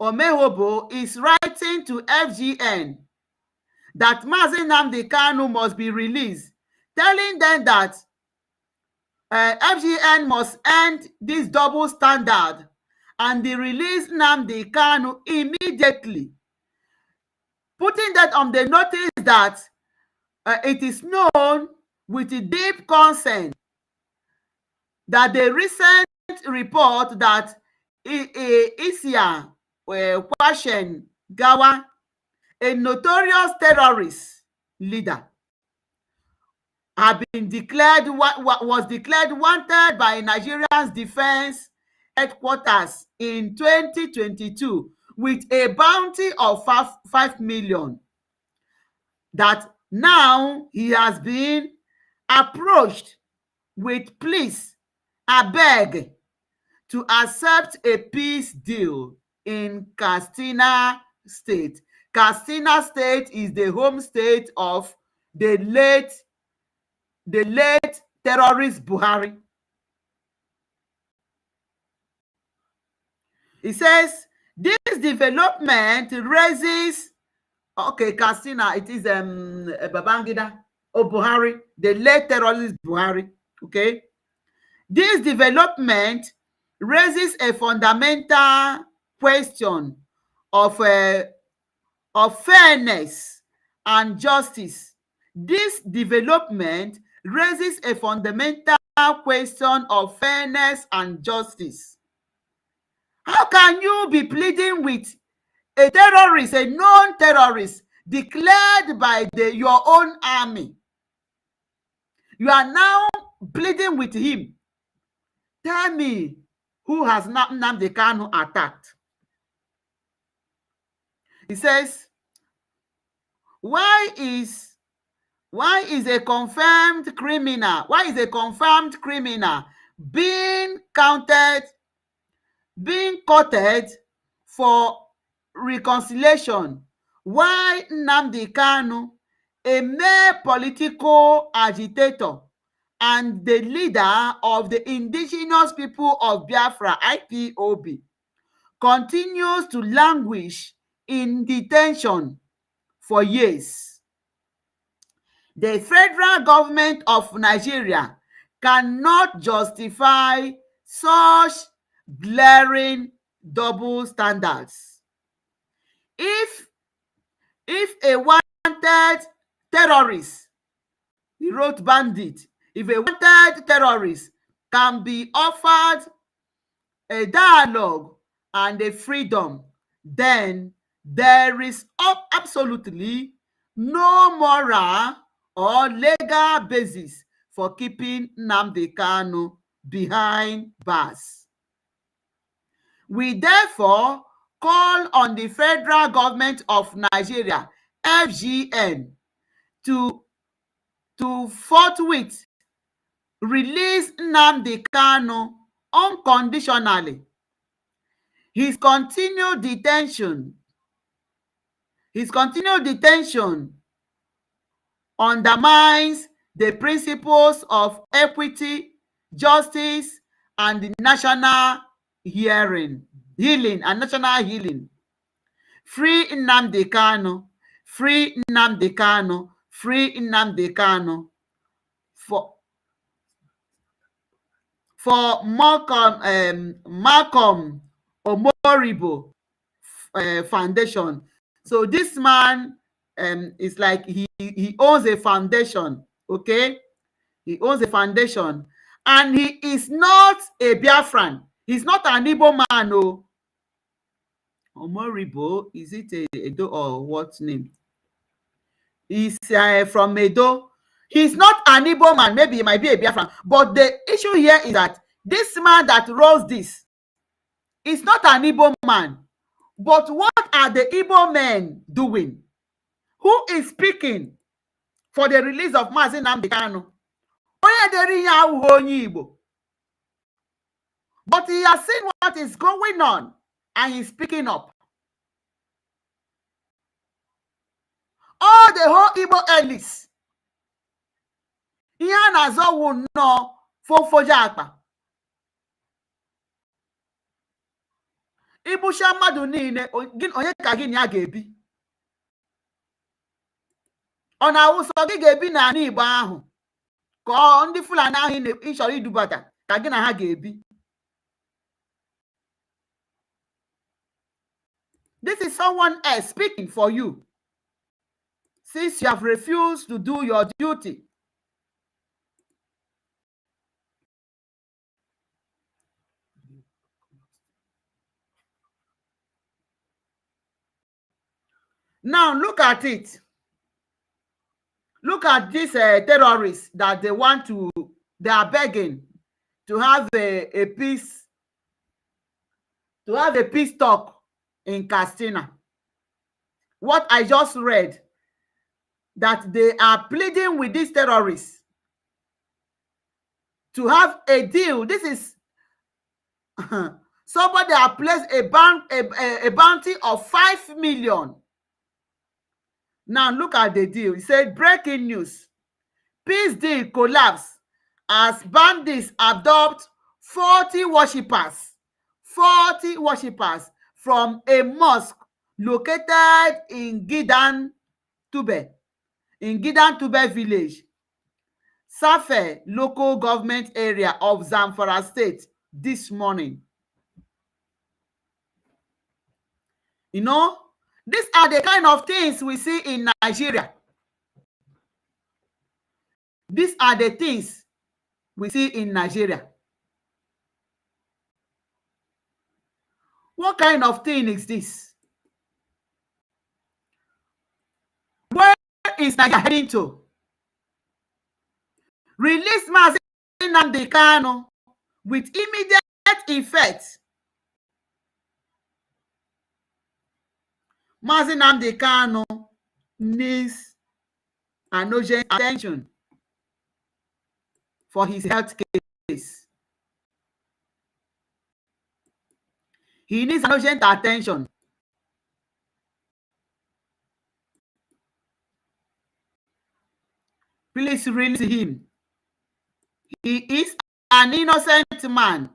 Omihobo is writing to FGN that Mazi Nnamdi Kanu must be released, telling them that FGN must end this double standard and release Nnamdi Kanu immediately, putting that on the notice that it is known with deep concern that the recent report that Kwashen Gawa, a notorious terrorist leader, was declared wanted by Nigeria's defense headquarters in 2022 with a bounty of 5 million. That now he has been approached with pleas, abeg, to accept a peace deal in Katsina State. Katsina State is the home state of the late terrorist Buhari. He says this development raises, okay, Katsina, it is Babangida or Buhari, the late terrorist Buhari. Okay, this development raises a fundamental question of fairness and justice. This development raises a fundamental question of fairness and justice. How can you be pleading with a terrorist, a known terrorist, declared by your own army? You are now pleading with him. Tell me, who has Nnamdi Kanu attacked? He says, why is a confirmed criminal, being courted for reconciliation, while Nnamdi Kanu, a mere political agitator and the leader of the indigenous people of Biafra, IPOB, continues to languish in detention for years? The federal government of Nigeria cannot justify such glaring double standards. If a wanted terrorist, he wrote bandit, if a wanted terrorist can be offered a dialogue and a freedom, then there is absolutely no moral or legal basis for keeping Nnamdi Kanu behind bars. We therefore call on the federal government of Nigeria, FGN, to forthwith release Nnamdi Kanu unconditionally. His continued detention undermines the principles of equity, justice, and national healing. Free Nnamdi Kanu, free Nnamdi Kanu, free Nnamdi Kanu. For Malcolm Omoribo Foundation. So this man is like he owns a foundation, okay? He owns a foundation, and he is not a Biafran. He's not an Igbo man, oh. Omoribo, is it a Edo or what name? He's from Edo. He's not an Igbo man. Maybe he might be a Biafran. But the issue here is that this man that wrote this is not an Igbo man. But what are the Igbo men doing? Who is speaking for the release of Mazi Nnamdi Kanu? Onye dere ihe ahụhụ onye Igbo. But he has seen what is going on and he's speaking up. All the whole Igbo elites, ihe a na-azọwu nnọọ fofoja akpa. Ibusha mmadụ niile, onye ka gị na ya ga-ebi? Ọ na-awụ sọ gị ga-ebi n'ala Igbo ahụ ka ndị Fulani ahụ ị chọrọ idubata ka gị na ha ga-ebi? This is someone else speaking for you, since you have refused to do your duty. Now look at it. Look at these terrorists that they are begging to have a peace talk in Castina. What I just read, that they are pleading with these terrorists to have a deal. This is somebody has placed a bounty of 5 million. Now look at the deal. It said, breaking news. Peace deal collapse as bandits adopt 40 worshippers. 40 worshippers from a mosque located in Gidan Tube village, Safe local government area of Zamfara state this morning. You know, these are the kind of things we see in Nigeria. These are the things we see in Nigeria. What kind of thing is this? Where is Nigeria heading to? Release Mazi Nnamdi Kanu with immediate effect. Mazi Nnamdi Kanu needs an urgent attention for his health case. He needs an urgent attention. Please release him. He is an innocent man.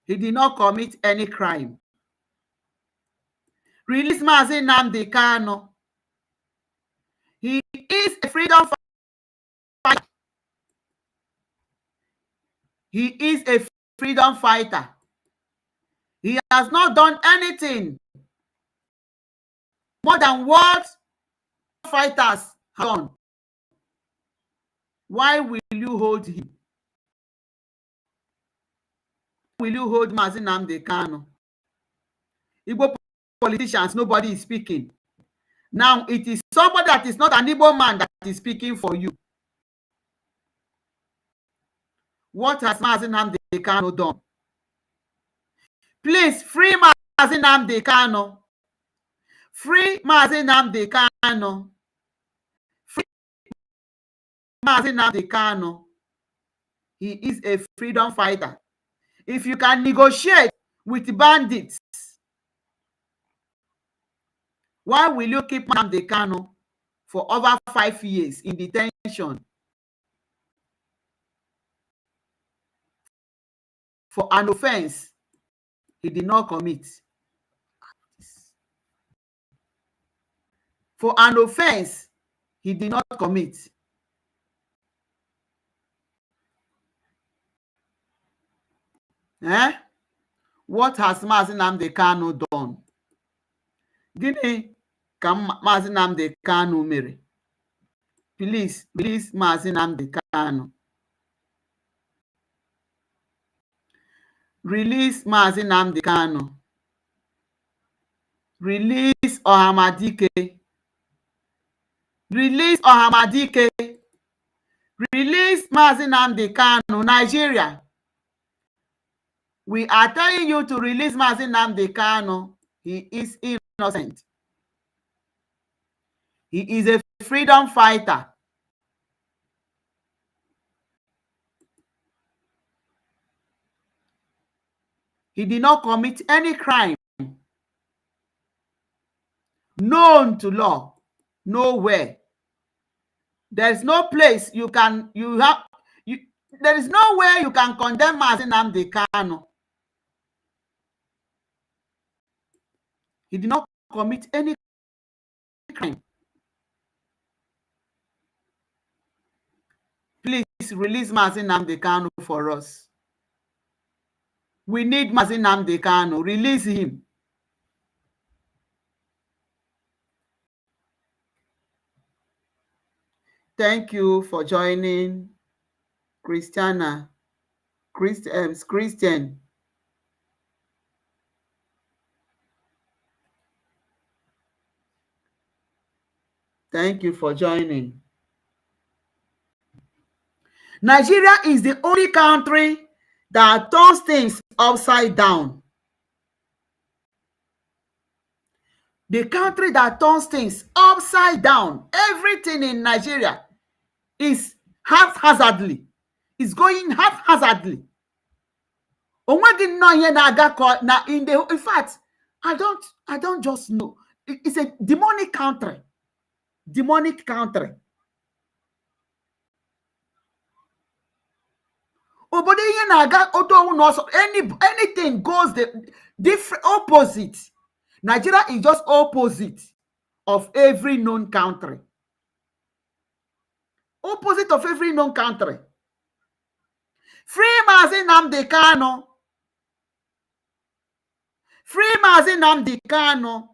He did not commit any crime. Release Mazi Nnamdi Kanu. He is a freedom fighter. He is a freedom fighter. He has not done anything more than what fighters have done. Why will you hold him? Will you hold Mazi Nnamdi Kanu? Igbo politicians, nobody is speaking. Now it is somebody that is not an Igbo man that is speaking for you. What has Mazi Nnamdi Kanu done? Please free Mazi Nnamdi Kanu. Free Mazi Nnamdi Kanu. Free Mazi Nnamdi Kanu. He is a freedom fighter. If you can negotiate with bandits, why will you keep Nnamdi Kanu for over 5 years in detention for an offense he did not commit? For an offense he did not commit. What has Mazi Nnamdi Kanu done? Gịnị ka Mazi Nnamdi Kanu mere? Please release Mazi Nnamdi Kanu. Release Mazi Nnamdi Kanu. Release Ohamadike. Release Ohamadike. Release Mazi Nnamdi Kanu. Nigeria, we are telling you to release Mazi Nnamdi Kanu. He is innocent. He is a freedom fighter. He did not commit any crime known to law. Nowhere. There is no place there is nowhere you can condemn Mazi Nnamdi Kanu. He did not commit any crime. Please release Mazi Nnamdi Kanu for us. We need Mazi Nnamdi Kanu. Release him. Thank you for joining, Christian. Christian. Thank you for joining. Nigeria is the only country that turns things upside down. The country that turns things upside down. Everything in Nigeria is haphazardly. It's going haphazardly. Onwegi nnọọ ihe na-aga na in fact, I don't just know. It's a demonic country. Demonic country. Obodo ihe na-aga otu owu n'ọsọ. Anything goes the different opposite. Nigeria is just opposite of every known country. Opposite of every known country. Free Mazi Nnamdi Kanu. Free Mazi Nnamdi Kanu.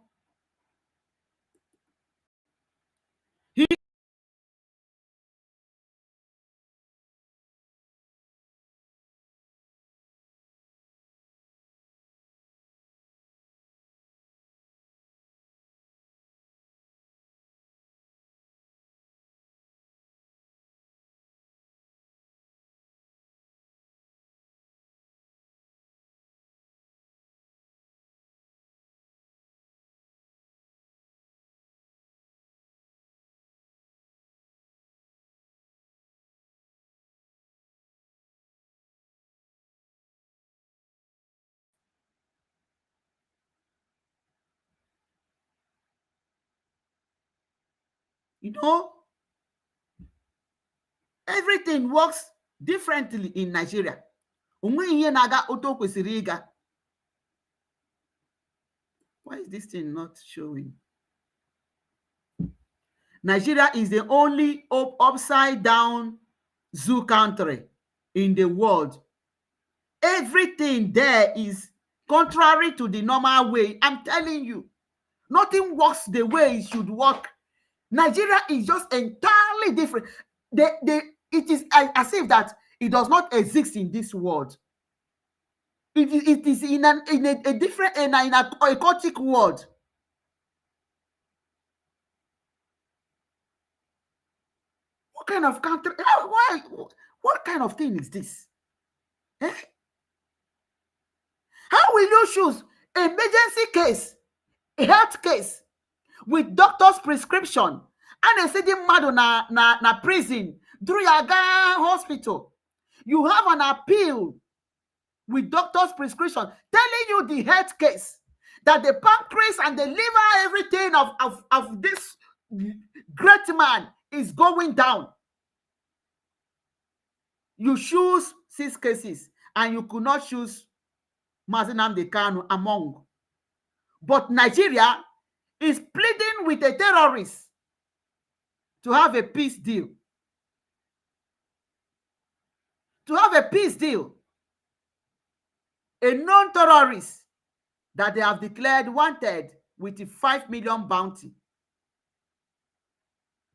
You know, everything works differently in Nigeria. Onwe ihe na-aga otu o kwesịrị ịga. Why is this thing not showing? Nigeria is the only upside down zoo country in the world. Everything there is contrary to the normal way. I'm telling you, nothing works the way it should work. Nigeria is just entirely different. It is as if that it does not exist in this world. It is in a different, in a aquatic world. What kind of country? Why? What kind of thing is this? Eh? How will you choose emergency case, a health case, with doctor's prescription, and a sitting mad na prison through your hospital? You have an appeal with doctor's prescription telling you the health case, that the pancreas and the liver, everything of this great man is going down. You choose 6 cases and you could not choose Mazi Nnamdi Kanu among. But Nigeria is pleading with a terrorist to have a peace deal. To have a peace deal. A non-terrorist that they have declared wanted with a 5 million bounty.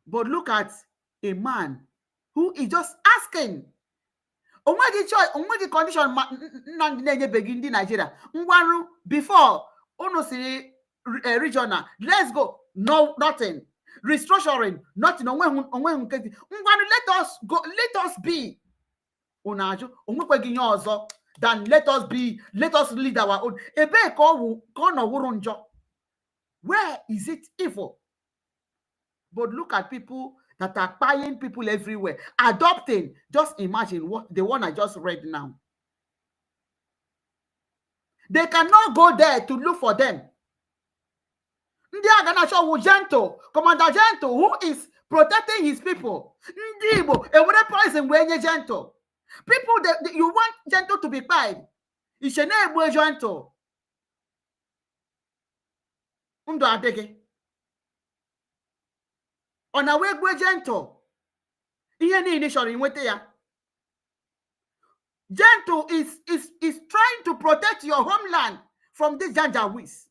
But look at a man who is just asking, onwegi condition Nnamdi na-enyebeghị ndị Nigeria. Ngwaru before unu si regional, let's go, no, nothing. Restructuring, nothing. Ngwaru, let us go, let us be. Unaju, onwekweghị ihe ọzọ than let us be, let us lead our own. Ebe ka ọ nọwụrụ njọ. Where is it evil? But look at people that are buying people everywhere, adopting. Just imagine what the one I just read now. They cannot go there to look for them. Ndị Aganacho Gentle, Commander Gentle, who is protecting his people. Ndị Igbo, ewere poison wee nye Gentle. People that you want Gentle to be quiet. Ishe na-egbu Gentle. Ndụ adịghị. On a way gwe Gentle. Ihe niile chọrọ inweta ya. Gentle is trying to protect your homeland from these Janjaweeds.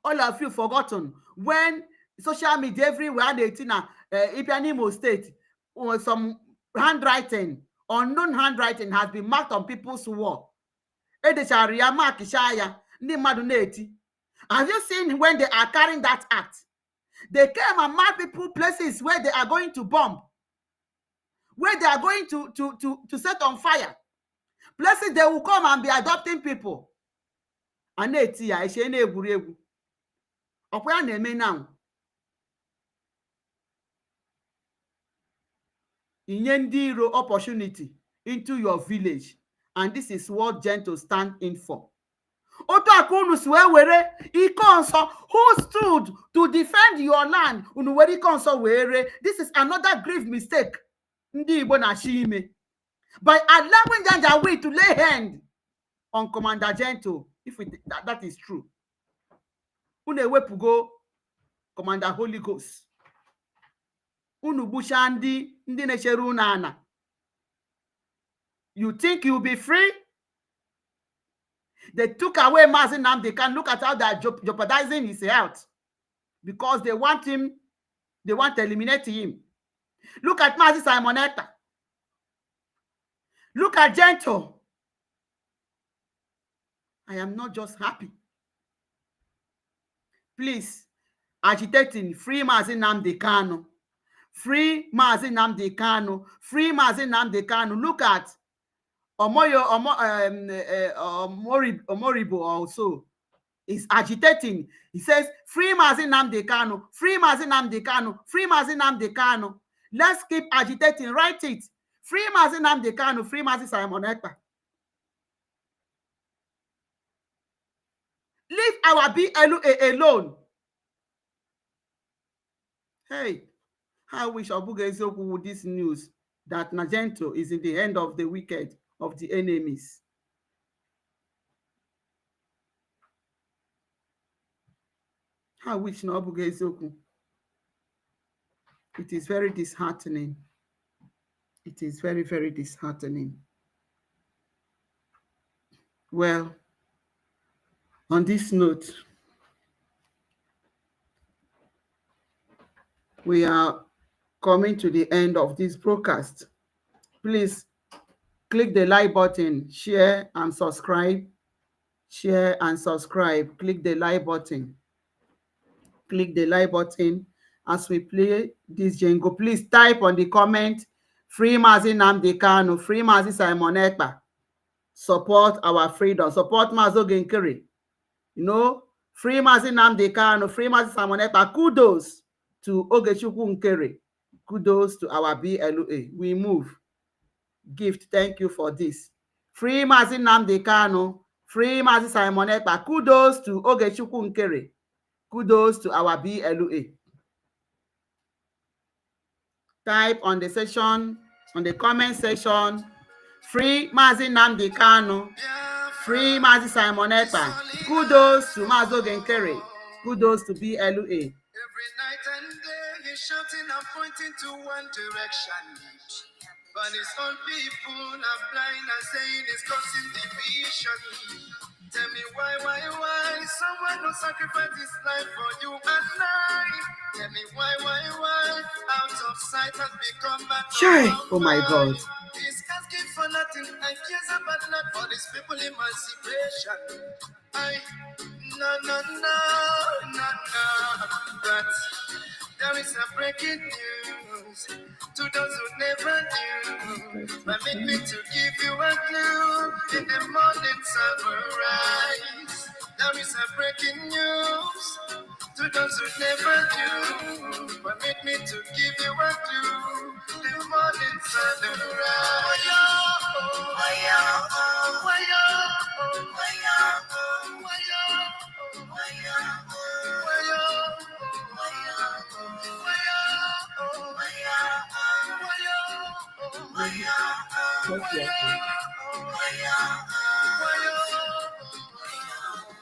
All of you forgotten when social media everywhere they think Ipianimo State or some handwriting, unknown handwriting has been marked on people's wall. Have you seen when they are carrying that act? They came and mark people places where they are going to bomb, where they are going to set on fire, places they will come and be adopting people. And na-eti ya eshe na-egwuregwu. Ọkwa ya na-eme now. Inye ndị iro opportunity into your village, and this is what Gentle stand in for. Otu aka unu si wee were ike ọsọ, who stood to defend your land, unu were ike ọsọ were. This is another grave mistake ndị Igbo na-achị ime, by allowing Janjaweed to lay hand on Commander Gentle. If that is true, unu ewepụgo Commander Holy Ghost, unu gbucha ndị na-echere unu ana. You think you'll be free? They took away Mazi Nnamdi Kanu. Look at how they are jeopardizing his health because they want to eliminate him. Look at Mazi Simonetta. Look at Gentle. I am not just happy. Please, agitating, free Mazi Nnamdi Kanu. Free Mazi Nnamdi Kanu. Free Mazi Nnamdi Kanu. Look at Omoribo also is agitating. He says, free Mazi Nnamdi Kanu. Free Mazi Nnamdi Kanu. Free Mazi Nnamdi Kanu. Let's keep agitating. Write it. Free Mazi Nnamdi Kanu. Free Mazi Simonetta. Leave our BLA alone. Hey, I wish Obuga Eziokwu with this news that Gentle is in the hand of the wicked, of the enemies. I wish Obuga Eziokwu. It is very disheartening. It is very, very disheartening. Well, on this note, we are coming to the end of this broadcast. Please click the like button, share and subscribe. Share and subscribe. Click the like button. Click the like button as we play this jingle. Please type on the comment, free Mazi Nnamdi Kanu, free Mazi Simonetta. Support our freedom. Support Mazo Genkere. You know, free Mazi Nnamdi Kanu, free Mazi Simonetta. Kudos to Ogechukwu Nkere. Kudos to our BLA. We move. Gift, thank you for this. Free Mazi Nnamdi Kanu, free Mazi Simonetta. Kudos to Ogechukwu Nkere. Kudos to our BLA. Type on the section, on the comment section, free Mazi Nnamdi Kanu, free Mazi Simonetta. Kudos to Mazo Genkere. Kudos to BLA. Every night and day he's shouting and pointing to one direction. But his own people are blind and saying it's causing division. Tell me why someone who sacrificed his life for you and I. Tell me why out of sight has become back. Oh my God. He's asking for nothing and cares about not for these people emancipation. No. But there is a breaking news to those who never knew. Permit me to give you a clue. In the morning sun will rise. There is a breaking news to those who never knew. Permit me to give you a clue. The morning sun will rise.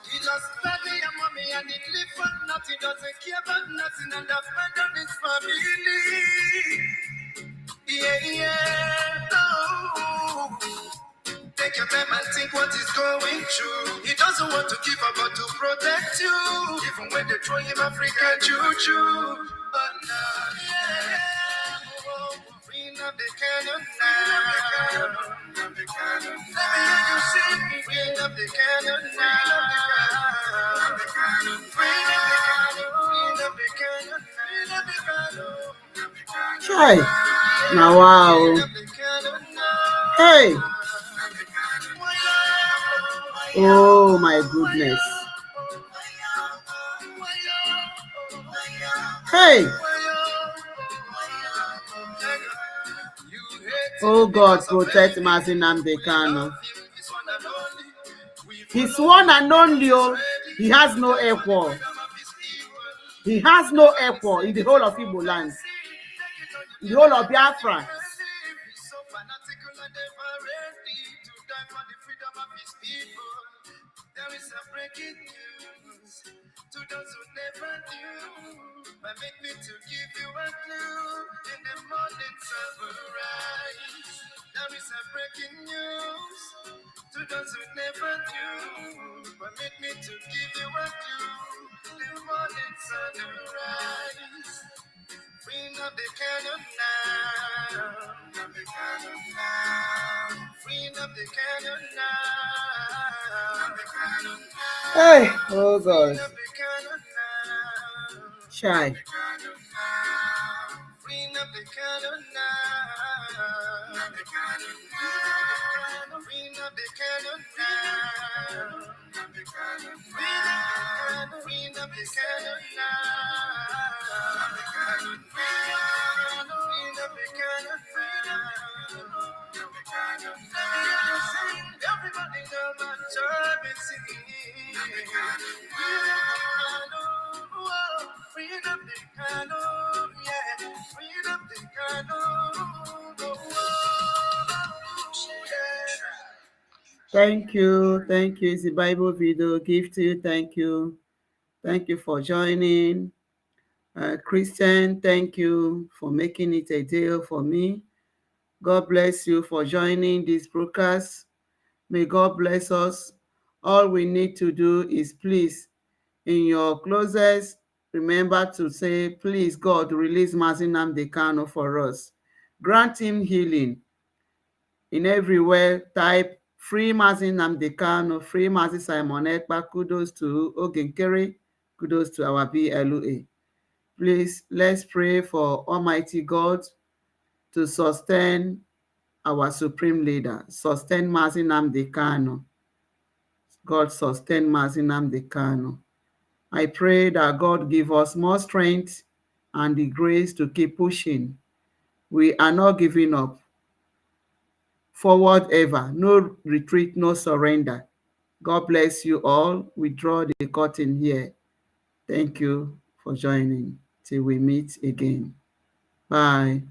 He just study and mommy and he live for nothing, doesn't care about nothing and abandon his family. No. Take your time and think what is going through. He doesn't want to give up but to protect you. Even when they throw him African choo-choo. But now, free Nnamdi Kanu now. Let me hear you sing. Free Nnamdi Kanu now. Free Nnamdi Kanu. Hey, now wow. Hey. Oh my goodness. Hey. Oh God, protect Mazi Nnamdi Kanu. He's one and only. He has no equal. He has no equal in the whole of Igbo land, in the whole of Biafra. There is a breaking news to those who never knew. But make me to give you a clue in the morning sunrise. There is a breaking news to those who never knew. But make me to give you a clue in the morning sunrise. Free up the cannon now. Up the cannon now. Free up the cannon now. Up the cannon now. Hey, oh God. Shy. Free up the cannon now. Up the cannon now. Free up the cannon now. Up the cannon now. Free up the cannon now. Everybody know my job is singing. Freedom the Kanu, yeah. Freedom the Kanu. Thank you. Thank you. It's a Bible video. Give to you. Thank you. Thank you for joining. Christian, thank you for making it a deal for me. God bless you for joining this broadcast. May God bless us. All we need to do is please, in your closest, remember to say, please, God, release Mazi Nnamdi Kanu for us. Grant him healing. In everywhere, type free Mazi Nnamdi Kanu, free Mazi Simon Ekpa. Kudos to Ogenkere. Kudos to our BLUA. Please, let's pray for Almighty God to sustain our supreme leader, sustain Mazi Nnamdi Kanu. God sustain Mazi Nnamdi Kanu. I pray that God give us more strength and the grace to keep pushing. We are not giving up. Forward ever, no retreat, no surrender. God bless you all. We draw the curtain here. Thank you for joining. Till we meet again. Bye.